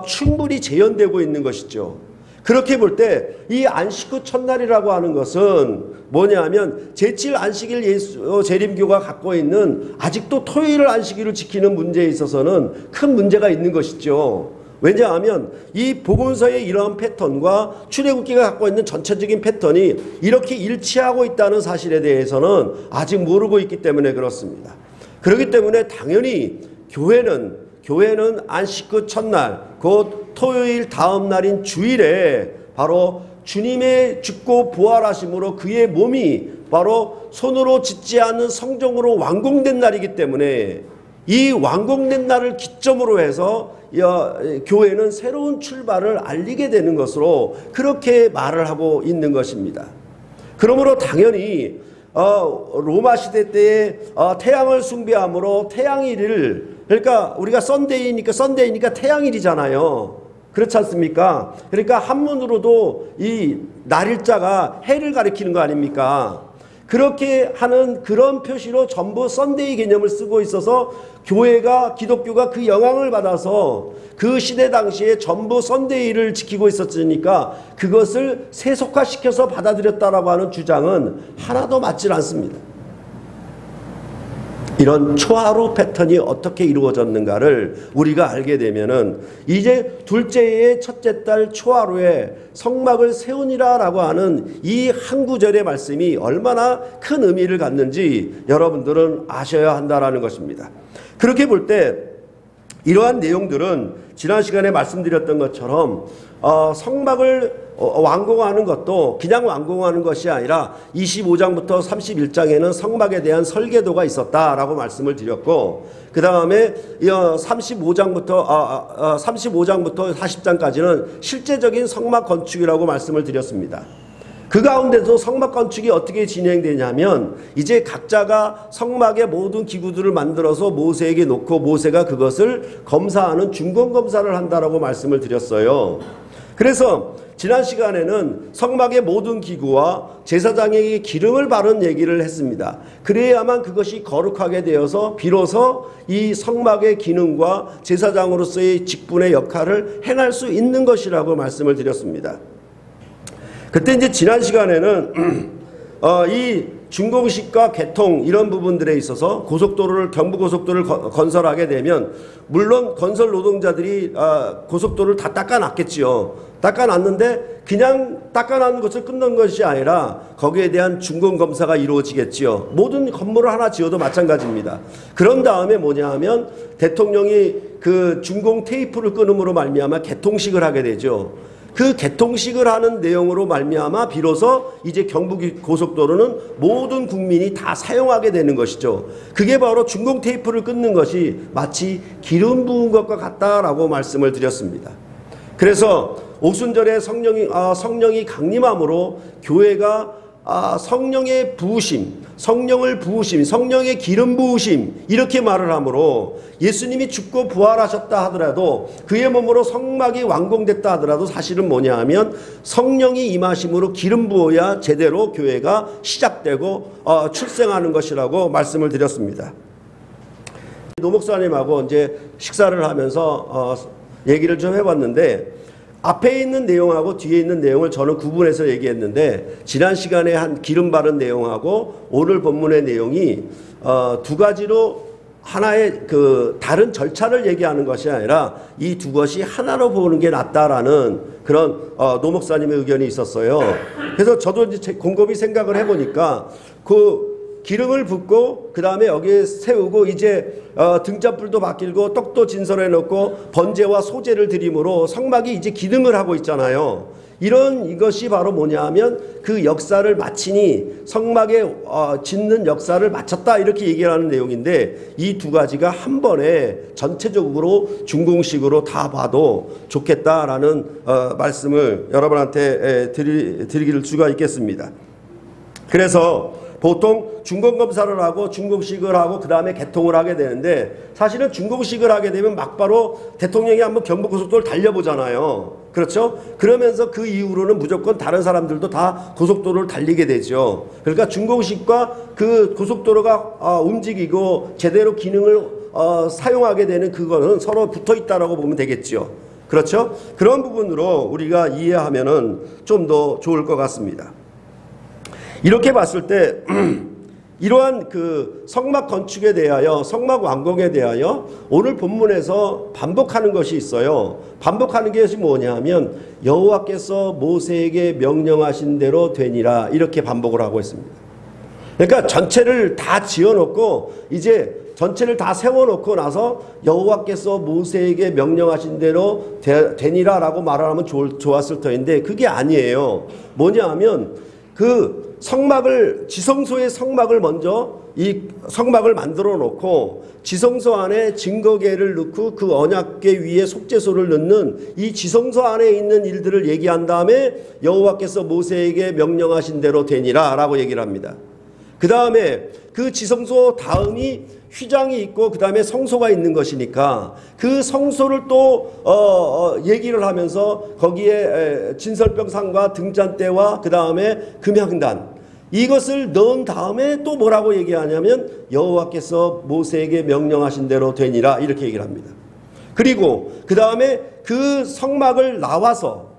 충분히 재현되고 있는 것이죠. 그렇게 볼 때 이 안식 후 첫날이라고 하는 것은 뭐냐 하면 제7 안식일 예수 재림교가 갖고 있는 아직도 토요일 안식일을 지키는 문제에 있어서는 큰 문제가 있는 것이죠. 왜냐하면 이 복음서의 이러한 패턴과 출애굽기가 갖고 있는 전체적인 패턴이 이렇게 일치하고 있다는 사실에 대해서는 아직 모르고 있기 때문에 그렇습니다. 그렇기 때문에 당연히 교회는 안식 후 첫날 곧 토요일 다음 날인 주일에 바로 주님의 죽고 부활하심으로 그의 몸이 바로 손으로 짓지 않는 성전으로 완공된 날이기 때문에 이 완공된 날을 기점으로 해서 교회는 새로운 출발을 알리게 되는 것으로 그렇게 말을 하고 있는 것입니다. 그러므로 당연히 로마 시대 때에 태양을 숭배함으로 태양일을 그러니까 우리가 썬데이니까 태양일이잖아요. 그렇지 않습니까? 그러니까 한문으로도 이 날일자가 해를 가리키는 거 아닙니까? 그렇게 하는 그런 표시로 전부 썬데이 개념을 쓰고 있어서 교회가, 기독교가 그 영향을 받아서 그 시대 당시에 전부 썬데이를 지키고 있었으니까 그것을 세속화시켜서 받아들였다라고 하는 주장은 하나도 맞질 않습니다. 이런 초하루 패턴이 어떻게 이루어졌는가를 우리가 알게 되면은 이제 둘째의 첫째 달 초하루에 성막을 세우니라 라고 하는 이 한 구절의 말씀이 얼마나 큰 의미를 갖는지 여러분들은 아셔야 한다라는 것입니다. 그렇게 볼 때 이러한 내용들은 지난 시간에 말씀드렸던 것처럼 성막을 완공하는 것도 그냥 완공하는 것이 아니라 25장부터 31장에는 성막에 대한 설계도가 있었다라고 말씀을 드렸고, 그 다음에 35장부터 40장까지는 실제적인 성막 건축이라고 말씀을 드렸습니다. 그 가운데서 성막 건축이 어떻게 진행되냐면 이제 각자가 성막의 모든 기구들을 만들어서 모세에게 놓고 모세가 그것을 검사하는 중검검사를 한다라고 말씀을 드렸어요. 그래서 지난 시간에는 성막의 모든 기구와 제사장에게 기름을 바른 얘기를 했습니다. 그래야만 그것이 거룩하게 되어서 비로소 이 성막의 기능과 제사장으로서의 직분의 역할을 행할 수 있는 것이라고 말씀을 드렸습니다. 그때 이제 지난 시간에는 이 준공식과 개통 이런 부분들에 있어서 경부고속도로를 건설하게 되면 물론 건설 노동자들이 고속도로를 다 닦아놨겠지요. 닦아놨는데 그냥 닦아놨는 것을 끝난 것이 아니라 거기에 대한 준공검사가 이루어지겠지요. 모든 건물을 하나 지어도 마찬가지입니다. 그런 다음에 뭐냐 하면 대통령이 그 준공 테이프를 끊음으로 말미암아 개통식을 하게 되죠. 그 개통식을 하는 내용으로 말미암아 비로소 이제 경부고속도로는 모든 국민이 다 사용하게 되는 것이죠. 그게 바로 준공 테이프를 끊는 것이 마치 기름 부은 것과 같다라고 말씀을 드렸습니다. 그래서 오순절에 성령이 강림함으로 교회가 성령의 부으심, 성령을 부으심, 성령의 기름 부으심 이렇게 말을 하므로 예수님이 죽고 부활하셨다 하더라도 그의 몸으로 성막이 완공됐다 하더라도 사실은 뭐냐 하면 성령이 임하심으로 기름 부어야 제대로 교회가 시작되고 출생하는 것이라고 말씀을 드렸습니다. 노 목사님하고 이제 식사를 하면서 얘기를 좀 해봤는데 앞에 있는 내용하고 뒤에 있는 내용을 저는 구분해서 얘기했는데 지난 시간에 한 기름 바른 내용하고 오늘 본문의 내용이 두 가지로 하나의 그 다른 절차를 얘기하는 것이 아니라 이 두 것이 하나로 보는 게 낫다라는 그런 노 목사님의 의견이 있었어요. 그래서 저도 이제 곰곰이 생각을 해보니까 그 기름을 붓고 그 다음에 여기에 세우고 이제 등잔불도 바뀌고 떡도 진설해 놓고 번제와 소제를 드림으로 성막이 이제 기능을 하고 있잖아요. 이것이 바로 뭐냐 하면 그 역사를 마치니 성막에 짓는 역사를 마쳤다 이렇게 얘기하는 내용인데 이 두 가지가 한 번에 전체적으로 준공식으로 다 봐도 좋겠다라는 말씀을 여러분한테 드릴 수가 있겠습니다. 그래서 보통 준공검사를 하고 준공식을 하고 그 다음에 개통을 하게 되는데 사실은 준공식을 하게 되면 막바로 대통령이 한번 경부고속도로를 달려보잖아요. 그렇죠? 그러면서 그 이후로는 무조건 다른 사람들도 다 고속도로를 달리게 되죠. 그러니까 준공식과 그 고속도로가 움직이고 제대로 기능을 사용하게 되는 그거는 서로 붙어 있다라고 보면 되겠죠. 그렇죠? 그런 부분으로 우리가 이해하면은 좀 더 좋을 것 같습니다. 이렇게 봤을 때 이러한 그 성막 건축에 대하여 성막 완공에 대하여 오늘 본문에서 반복하는 것이 있어요. 반복하는 것이 뭐냐면 여호와께서 모세에게 명령하신 대로 되니라 이렇게 반복을 하고 있습니다. 그러니까 전체를 다 지어놓고 이제 전체를 다 세워놓고 나서 여호와께서 모세에게 명령하신 대로 되니라 라고 말을 하면 좋았을 터인데 그게 아니에요. 뭐냐 하면 그 지성소의 성막을 먼저 이 성막을 만들어 놓고 지성소 안에 증거궤를 넣고 그 언약궤 위에 속죄소를 넣는 이 지성소 안에 있는 일들을 얘기한 다음에 여호와께서 모세에게 명령하신 대로 되니라 라고 얘기를 합니다. 그 다음에 그 지성소 다음이 휘장이 있고 그 다음에 성소가 있는 것이니까 그 성소를 또 얘기를 하면서 거기에 진설병상과 등잔대와 그 다음에 금향단 이것을 넣은 다음에 또 뭐라고 얘기하냐면 여호와께서 모세에게 명령하신 대로 되니라 이렇게 얘기를 합니다. 그리고 그 다음에 그 성막을 나와서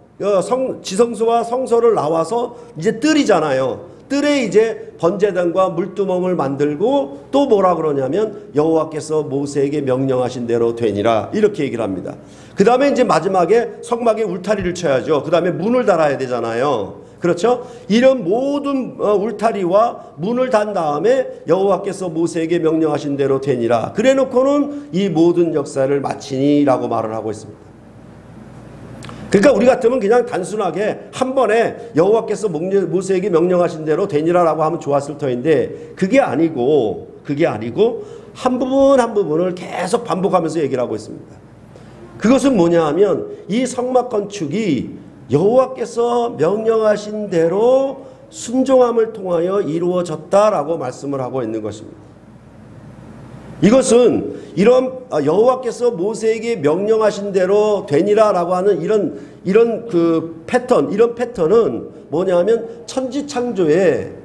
지성소와 성소를 나와서 이제 뜰이잖아요. 뜰에 이제 번제단과 물두멍을 만들고 또 뭐라 그러냐면 여호와께서 모세에게 명령하신 대로 되니라 이렇게 얘기를 합니다. 그 다음에 이제 마지막에 성막에 울타리를 쳐야죠. 그 다음에 문을 달아야 되잖아요. 그렇죠? 이런 모든 울타리와 문을 단 다음에 여호와께서 모세에게 명령하신 대로 되니라. 그래 놓고는 이 모든 역사를 마치니라고 말을 하고 있습니다. 그러니까 우리 같으면 그냥 단순하게 한 번에 여호와께서 모세에게 명령하신 대로 되니라라고 하면 좋았을 터인데 그게 아니고 한 부분 한 부분을 계속 반복하면서 얘기를 하고 있습니다. 그것은 뭐냐 하면 이 성막 건축이 여호와께서 명령하신 대로 순종함을 통하여 이루어졌다라고 말씀을 하고 있는 것입니다. 이것은 이런 여호와께서 모세에게 명령하신 대로 되니라라고 하는 이런 그 패턴, 이런 패턴은 뭐냐면 천지창조에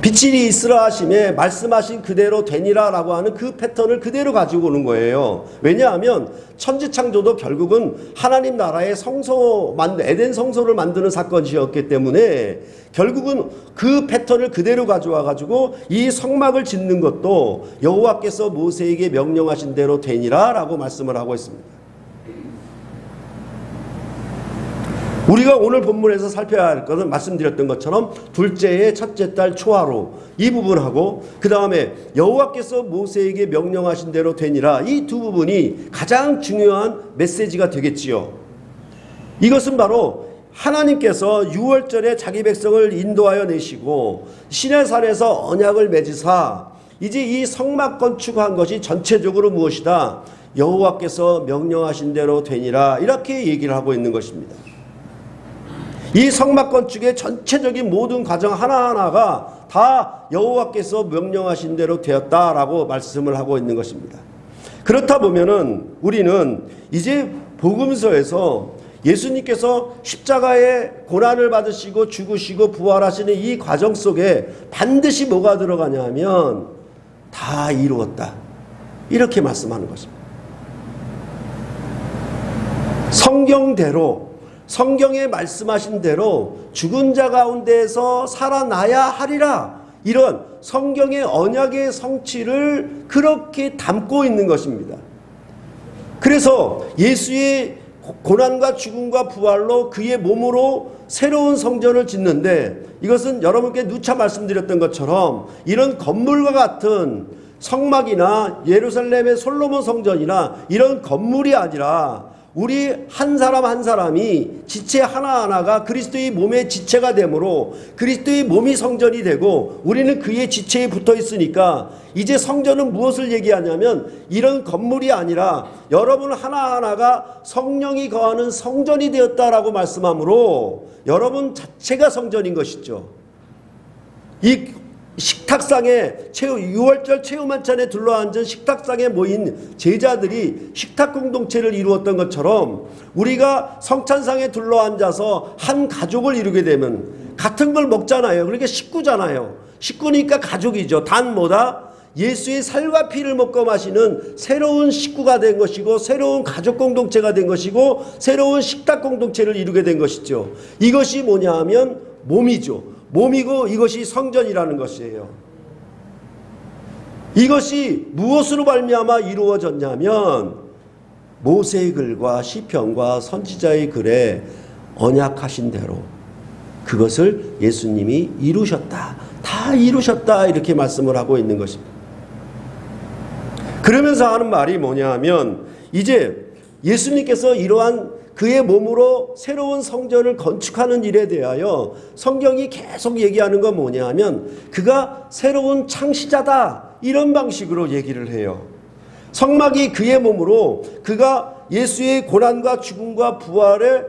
빛이 있으라 하심에 말씀하신 그대로 되니라라고 하는 그 패턴을 그대로 가지고 오는 거예요. 왜냐하면 천지창조도 결국은 하나님 나라의 에덴 성소를 만드는 사건이었기 때문에 결국은 그 패턴을 그대로 가져와 가지고 이 성막을 짓는 것도 여호와께서 모세에게 명령하신 대로 되니라라고 말씀을 하고 있습니다. 우리가 오늘 본문에서 살펴야 할 것은 말씀드렸던 것처럼 둘째의 첫째 달 초하루 이 부분하고 그 다음에 여호와께서 모세에게 명령하신 대로 되니라 이 두 부분이 가장 중요한 메시지가 되겠지요. 이것은 바로 하나님께서 유월절에 자기 백성을 인도하여 내시고 시내산에서 언약을 맺으사 이제 이 성막 건축한 것이 전체적으로 무엇이다? 여호와께서 명령하신 대로 되니라 이렇게 얘기를 하고 있는 것입니다. 이 성막 건축의 전체적인 모든 과정 하나하나가 다 여호와께서 명령하신 대로 되었다라고 말씀을 하고 있는 것입니다. 그렇다 보면은 우리는 이제 복음서에서 예수님께서 십자가의 고난을 받으시고 죽으시고 부활하시는 이 과정 속에 반드시 뭐가 들어가냐면 다 이루었다. 이렇게 말씀하는 것입니다. 성경대로 성경에 말씀하신 대로 죽은 자 가운데에서 살아나야 하리라. 이런 성경의 언약의 성취를 그렇게 담고 있는 것입니다. 그래서 예수의 고난과 죽음과 부활로 그의 몸으로 새로운 성전을 짓는데 이것은 여러분께 누차 말씀드렸던 것처럼 이런 건물과 같은 성막이나 예루살렘의 솔로몬 성전이나 이런 건물이 아니라 우리 한 사람 한 사람이 지체 하나하나가 그리스도의 몸의 지체가 되므로 그리스도의 몸이 성전이 되고 우리는 그의 지체에 붙어 있으니까 이제 성전은 무엇을 얘기하냐면 이런 건물이 아니라 여러분 하나하나가 성령이 거하는 성전이 되었다라고 말씀하므로 여러분 자체가 성전인 것이죠. 이 식탁상에 유월절 체험한찬에 둘러앉은 식탁상에 모인 제자들이 식탁 공동체를 이루었던 것처럼 우리가 성찬상에 둘러앉아서 한 가족을 이루게 되면 같은 걸 먹잖아요. 그러니까 식구잖아요. 식구니까 가족이죠. 단 뭐다? 예수의 살과 피를 먹고 마시는 새로운 식구가 된 것이고 새로운 가족 공동체가 된 것이고 새로운 식탁 공동체를 이루게 된 것이죠. 이것이 뭐냐 하면 몸이죠. 몸이고 이것이 성전이라는 것이에요. 이것이 무엇으로 말미암아 이루어졌냐면 모세의 글과 시편과 선지자의 글에 언약하신 대로 그것을 예수님이 이루셨다. 다 이루셨다. 이렇게 말씀을 하고 있는 것입니다. 그러면서 하는 말이 뭐냐 하면 이제 예수님께서 이러한 그의 몸으로 새로운 성전을 건축하는 일에 대하여 성경이 계속 얘기하는 건 뭐냐 하면 그가 새로운 창시자다. 이런 방식으로 얘기를 해요. 성막이 그의 몸으로 그가 예수의 고난과 죽음과 부활의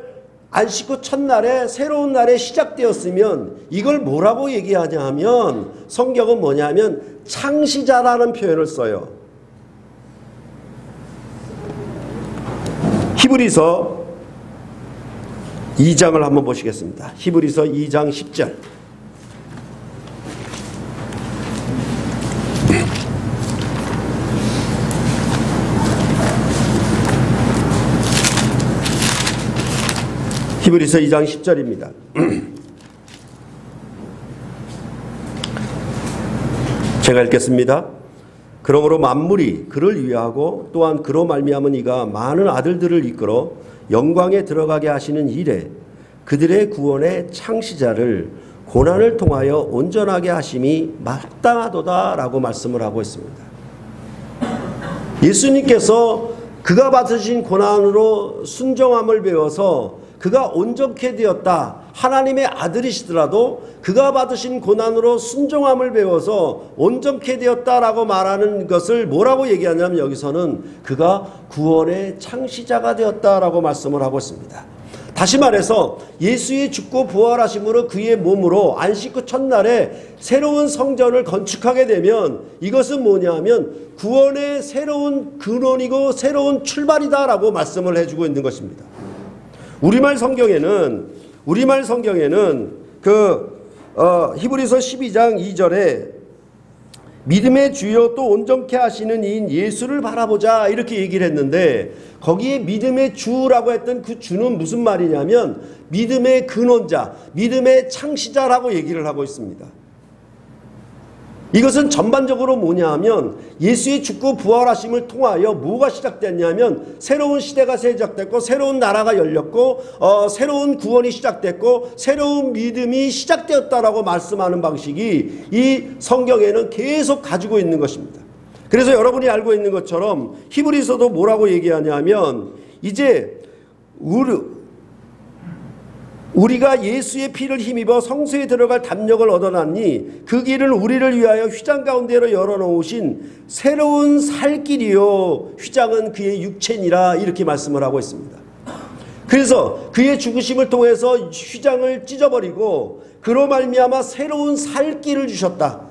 안식 후 첫날에 새로운 날에 시작되었으면 이걸 뭐라고 얘기하냐 하면 성경은 뭐냐면 창시자라는 표현을 써요. 히브리서 2장을 한번 보시겠습니다. 히브리서 2장 10절. 히브리서 2장 10절입니다. 제가 읽겠습니다. 그러므로 만물이 그를 위하고 또한 그로 말미암은 이가 많은 아들들을 이끌어 영광에 들어가게 하시는 이래 그들의 구원의 창시자를 고난을 통하여 온전하게 하심이 마땅하도다라고 말씀을 하고 있습니다. 예수님께서 그가 받으신 고난으로 순종함을 배워서 그가 온전케 되었다. 하나님의 아들이시더라도 그가 받으신 고난으로 순종함을 배워서 온전케 되었다라고 말하는 것을 뭐라고 얘기하냐면 여기서는 그가 구원의 창시자가 되었다라고 말씀을 하고 있습니다. 다시 말해서 예수의 죽고 부활하심으로 그의 몸으로 안식 후 첫날에 새로운 성전을 건축하게 되면 이것은 뭐냐면 구원의 새로운 근원이고 새로운 출발이다라고 말씀을 해주고 있는 것입니다. 우리말 성경에는 히브리서 12장 2절에 믿음의 주요 또 온전케 하시는 이인 예수를 바라보자 이렇게 얘기를 했는데 거기에 믿음의 주라고 했던 그 주는 무슨 말이냐면 믿음의 근원자, 믿음의 창시자라고 얘기를 하고 있습니다. 이것은 전반적으로 뭐냐 하면 예수의 죽고 부활하심을 통하여 뭐가 시작됐냐면 새로운 시대가 시작됐고 새로운 나라가 열렸고 새로운 구원이 시작됐고 새로운 믿음이 시작되었다라고 말씀하는 방식이 이 성경에는 계속 가지고 있는 것입니다. 그래서 여러분이 알고 있는 것처럼 히브리서도 뭐라고 얘기하냐면 이제 우리가 예수의 피를 힘입어 성소에 들어갈 담력을 얻어놨니 그 길은 우리를 위하여 휘장 가운데로 열어놓으신 새로운 살 길이요 휘장은 그의 육체니라 이렇게 말씀을 하고 있습니다. 그래서 그의 죽으심을 통해서 휘장을 찢어버리고 그로 말미암아 새로운 살 길을 주셨다.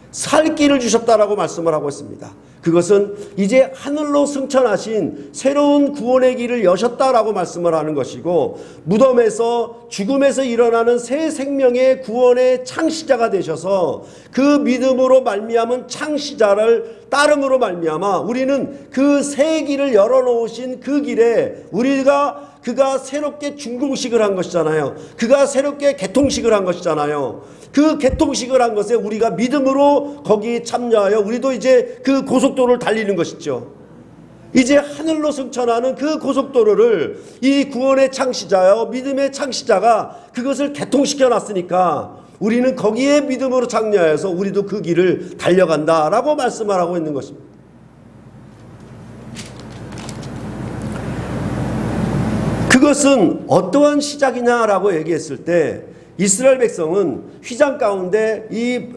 살 길을 주셨다라고 말씀을 하고 있습니다. 그것은 이제 하늘로 승천하신 새로운 구원의 길을 여셨다라고 말씀을 하는 것이고 무덤에서 죽음에서 일어나는 새 생명의 구원의 창시자가 되셔서 그 믿음으로 말미암은 창시자를 따름으로 말미암아 우리는 그 새 길을 열어놓으신 그 길에 그가 새롭게 준공식을 한 것이잖아요. 그가 새롭게 개통식을 한 것이잖아요. 그 개통식을 한 것에 우리가 믿음으로 거기에 참여하여 우리도 이제 그 고속도로를 달리는 것이죠. 이제 하늘로 승천하는 그 고속도로를 이 구원의 창시자요 믿음의 창시자가 그것을 개통시켜 놨으니까 우리는 거기에 믿음으로 참여해서 우리도 그 길을 달려간다라고 말씀을 하고 있는 것입니다. 그것은 어떠한 시작이냐라고 얘기했을 때 이스라엘 백성은 휘장 가운데 이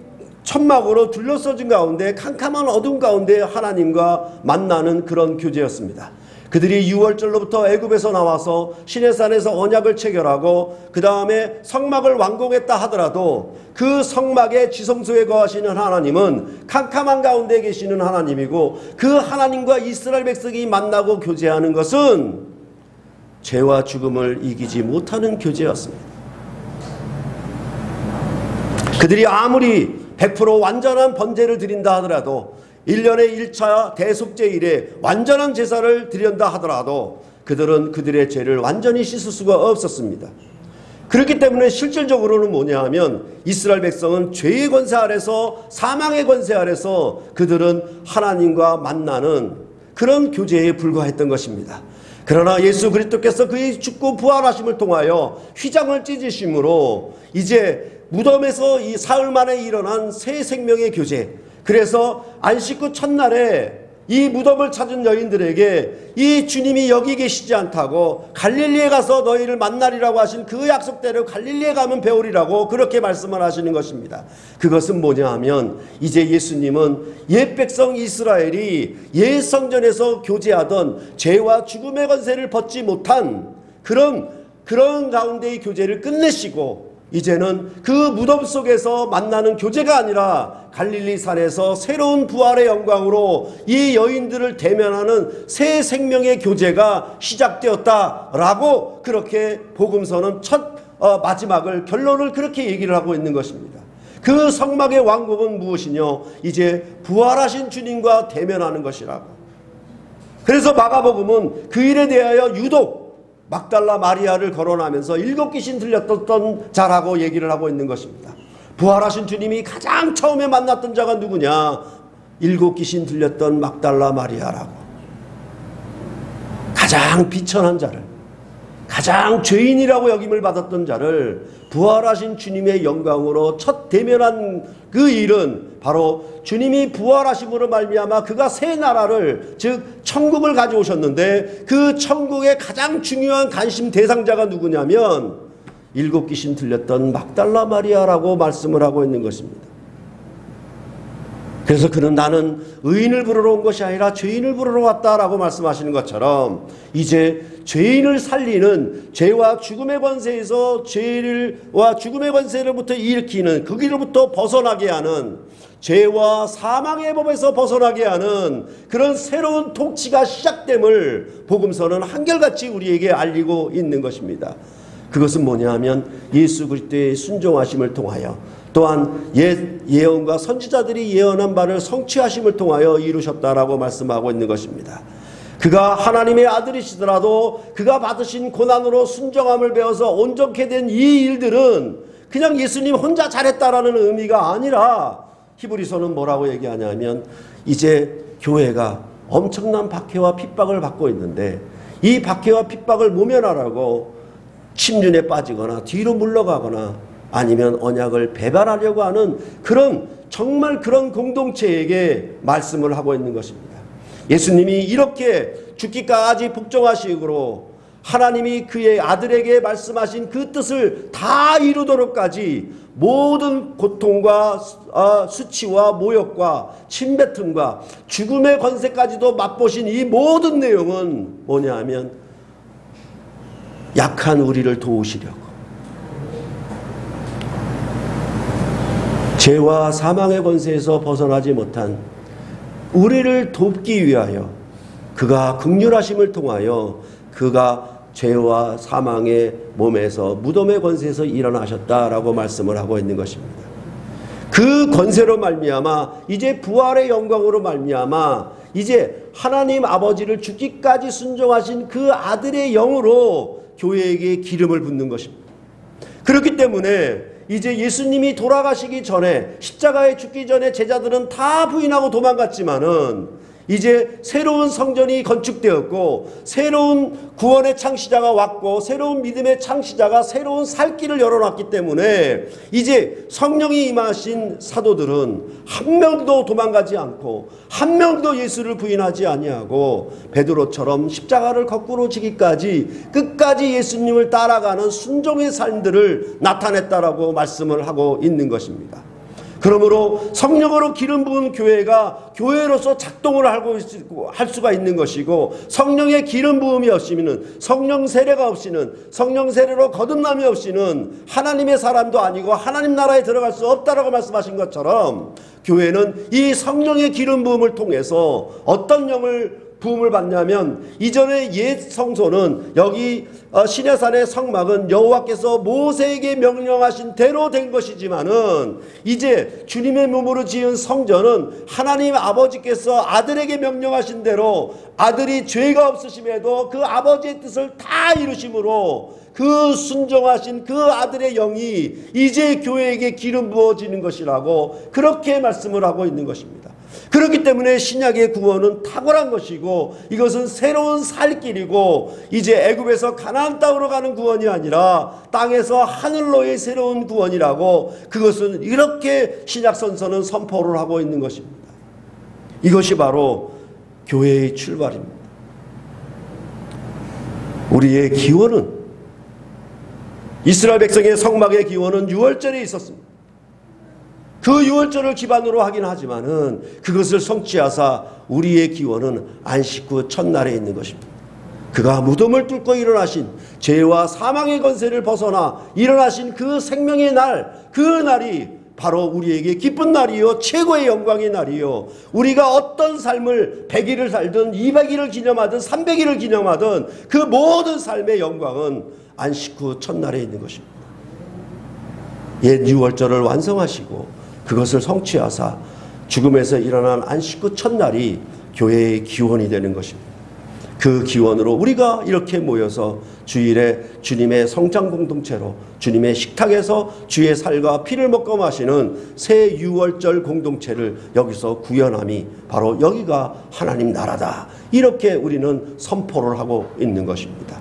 천막으로 둘러싸진 가운데 캄캄한 어둠 가운데 하나님과 만나는 그런 교제였습니다. 그들이 6월절로부터 애굽에서 나와서 시내산에서 언약을 체결하고 그 다음에 성막을 완공했다 하더라도 그 성막의 지성소에 거하시는 하나님은 캄캄한 가운데 계시는 하나님이고 그 하나님과 이스라엘 백성이 만나고 교제하는 것은 죄와 죽음을 이기지 못하는 교제였습니다. 그들이 아무리 100% 완전한 번제를 드린다 하더라도 1년에 1차 대속제일에 완전한 제사를 드린다 하더라도 그들은 그들의 죄를 완전히 씻을 수가 없었습니다. 그렇기 때문에 실질적으로는 뭐냐 하면 이스라엘 백성은 죄의 권세 아래서 사망의 권세 아래서 그들은 하나님과 만나는 그런 교제에 불과했던 것입니다. 그러나 예수 그리스도께서 그의 죽고 부활하심을 통하여 휘장을 찢으심으로 이제 무덤에서 이 사흘 만에 일어난 새 생명의 교제, 그래서 안식 후 첫날에 이 무덤을 찾은 여인들에게 이 주님이 여기 계시지 않다고 갈릴리에 가서 너희를 만나리라고 하신 그 약속대로 갈릴리에 가면 배우리라고 그렇게 말씀을 하시는 것입니다. 그것은 뭐냐 하면 이제 예수님은 옛 백성 이스라엘이 옛 성전에서 교제하던 죄와 죽음의 권세를 벗지 못한 그런 그런 가운데의 교제를 끝내시고 이제는 그 무덤 속에서 만나는 교제가 아니라 갈릴리 산에서 새로운 부활의 영광으로 이 여인들을 대면하는 새 생명의 교제가 시작되었다라고 그렇게 복음서는 마지막을 결론을 그렇게 얘기를 하고 있는 것입니다. 그 성막의 왕국은 무엇이뇨? 이제 부활하신 주님과 대면하는 것이라고. 그래서 마가복음은 그 일에 대하여 유독 막달라 마리아를 거론하면서 7 귀신 들렸던 자라고 얘기를 하고 있는 것입니다. 부활하신 주님이 가장 처음에 만났던 자가 누구냐? 7 귀신 들렸던 막달라 마리아라고. 가장 비천한 자를, 가장 죄인이라고 여김을 받았던 자를 부활하신 주님의 영광으로 첫 대면한 그 일은 바로 주님이 부활하심으로 말미암아 그가 새 나라를, 즉 천국을 가져오셨는데 그 천국의 가장 중요한 관심 대상자가 누구냐면 7 귀신 들렸던 막달라 마리아라고 말씀을 하고 있는 것입니다. 그래서 그는 나는 의인을 부르러 온 것이 아니라 죄인을 부르러 왔다라고 말씀하시는 것처럼 이제 죄인을 살리는, 죄와 죽음의 권세에서 죄와 죽음의 권세로부터 일으키는, 그 길로부터 벗어나게 하는, 죄와 사망의 법에서 벗어나게 하는 그런 새로운 통치가 시작됨을 복음서는 한결같이 우리에게 알리고 있는 것입니다. 그것은 뭐냐 하면 예수 그리스도의 순종하심을 통하여, 또한 예언과 선지자들이 예언한 바를 성취하심을 통하여 이루셨다라고 말씀하고 있는 것입니다. 그가 하나님의 아들이시더라도 그가 받으신 고난으로 순종함을 배워서 온전케 된 이 일들은 그냥 예수님 혼자 잘했다라는 의미가 아니라 히브리서는 뭐라고 얘기하냐면 이제 교회가 엄청난 박해와 핍박을 받고 있는데 이 박해와 핍박을 모면하라고 침륜에 빠지거나 뒤로 물러가거나 아니면 언약을 배반하려고 하는 그런, 정말 그런 공동체에게 말씀을 하고 있는 것입니다. 예수님이 이렇게 죽기까지 복종하시고 하나님이 그의 아들에게 말씀하신 그 뜻을 다 이루도록까지 모든 고통과 수치와 모욕과 침뱉음과 죽음의 권세까지도 맛보신 이 모든 내용은 뭐냐 하면 약한 우리를 도우시려고, 죄와 사망의 권세에서 벗어나지 못한 우리를 돕기 위하여 그가 긍휼하심을 통하여 그가 죄와 사망의 몸에서 무덤의 권세에서 일어나셨다라고 말씀을 하고 있는 것입니다. 그 권세로 말미암아 이제 부활의 영광으로 말미암아 이제 하나님 아버지를 죽기까지 순종하신 그 아들의 영으로 교회에게 기름을 붓는 것입니다. 그렇기 때문에 이제 예수님이 돌아가시기 전에, 십자가에 죽기 전에 제자들은 다 부인하고 도망갔지만은 이제 새로운 성전이 건축되었고 새로운 구원의 창시자가 왔고 새로운 믿음의 창시자가 새로운 살 길을 열어놨기 때문에 이제 성령이 임하신 사도들은 한 명도 도망가지 않고 한 명도 예수를 부인하지 아니하고 베드로처럼 십자가를 거꾸로 지기까지 끝까지 예수님을 따라가는 순종의 삶들을 나타냈다라고 말씀을 하고 있는 것입니다. 그러므로 성령으로 기름 부은 교회가 교회로서 작동을 할 수가 있는 것이고, 성령의 기름 부음이 없이는, 성령 세례가 없이는, 성령 세례로 거듭남이 없이는 하나님의 사람도 아니고 하나님 나라에 들어갈 수 없다라고 말씀하신 것처럼 교회는 이 성령의 기름 부음을 통해서 어떤 영을 부음을 받냐면, 이전의 옛 성소는 여기 시내산의 성막은 여호와께서 모세에게 명령하신 대로 된 것이지만은 이제 주님의 몸으로 지은 성전은 하나님 아버지께서 아들에게 명령하신 대로 아들이 죄가 없으심에도 그 아버지의 뜻을 다 이루심으로 그 순종하신 그 아들의 영이 이제 교회에게 기름 부어지는 것이라고 그렇게 말씀을 하고 있는 것입니다. 그렇기 때문에 신약의 구원은 탁월한 것이고 이것은 새로운 살 길이고 이제 애굽에서 가나안 땅으로 가는 구원이 아니라 땅에서 하늘로의 새로운 구원이라고, 그것은 이렇게 신약 선서는 선포를 하고 있는 것입니다. 이것이 바로 교회의 출발입니다. 우리의 기원은, 이스라엘 백성의 성막의 기원은 유월절에 있었습니다. 그 유월절을 기반으로 하긴 하지만은 그것을 성취하사 우리의 기원은 안식 후 첫날에 있는 것입니다. 그가 무덤을 뚫고 일어나신, 죄와 사망의 권세를 벗어나 일어나신 그 생명의 날, 그 날이 바로 우리에게 기쁜 날이요, 최고의 영광의 날이요, 우리가 어떤 삶을 100일을 살든 200일을 기념하든 300일을 기념하든 그 모든 삶의 영광은 안식 후 첫날에 있는 것입니다. 옛 유월절을 완성하시고 그것을 성취하사 죽음에서 일어난 안식 후 첫날이 교회의 기원이 되는 것입니다. 그 기원으로 우리가 이렇게 모여서 주일에 주님의 성장 공동체로 주님의 식탁에서 주의 살과 피를 먹고 마시는 새 유월절 공동체를 여기서 구현함이 바로 여기가 하나님 나라다, 이렇게 우리는 선포를 하고 있는 것입니다.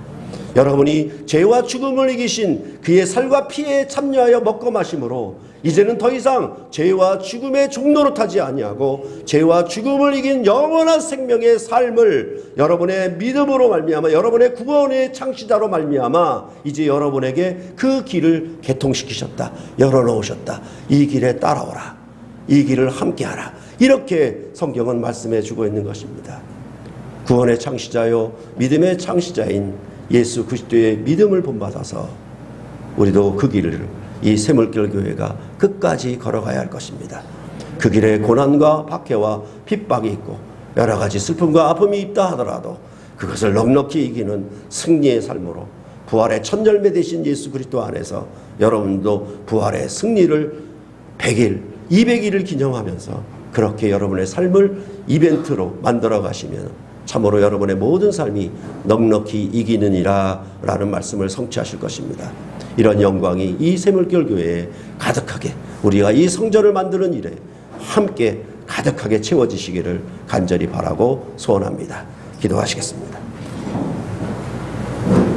여러분이 죄와 죽음을 이기신 그의 살과 피에 참여하여 먹고 마심으로 이제는 더 이상 죄와 죽음의 종로로 타지 아니하고 죄와 죽음을 이긴 영원한 생명의 삶을 여러분의 믿음으로 말미암아, 여러분의 구원의 창시자로 말미암아 이제 여러분에게 그 길을 개통시키셨다, 열어놓으셨다. 이 길에 따라오라, 이 길을 함께하라, 이렇게 성경은 말씀해 주고 있는 것입니다. 구원의 창시자요 믿음의 창시자인 예수 그리스도의 믿음을 본받아서 우리도 그 길을, 이 샘물길 교회가 끝까지 걸어가야 할 것입니다. 그 길에 고난과 박해와 핍박이 있고 여러 가지 슬픔과 아픔이 있다 하더라도 그것을 넉넉히 이기는 승리의 삶으로 부활의 첫 열매 되신 예수 그리스도 안에서 여러분도 부활의 승리를 100일, 200일을 기념하면서 그렇게 여러분의 삶을 이벤트로 만들어 가시면 참으로 여러분의 모든 삶이 넉넉히 이기느니라 라는 말씀을 성취하실 것입니다. 이런 영광이 이 샘물길 교회에 가득하게, 우리가 이 성전을 만드는 일에 함께 가득하게 채워지시기를 간절히 바라고 소원합니다. 기도하시겠습니다.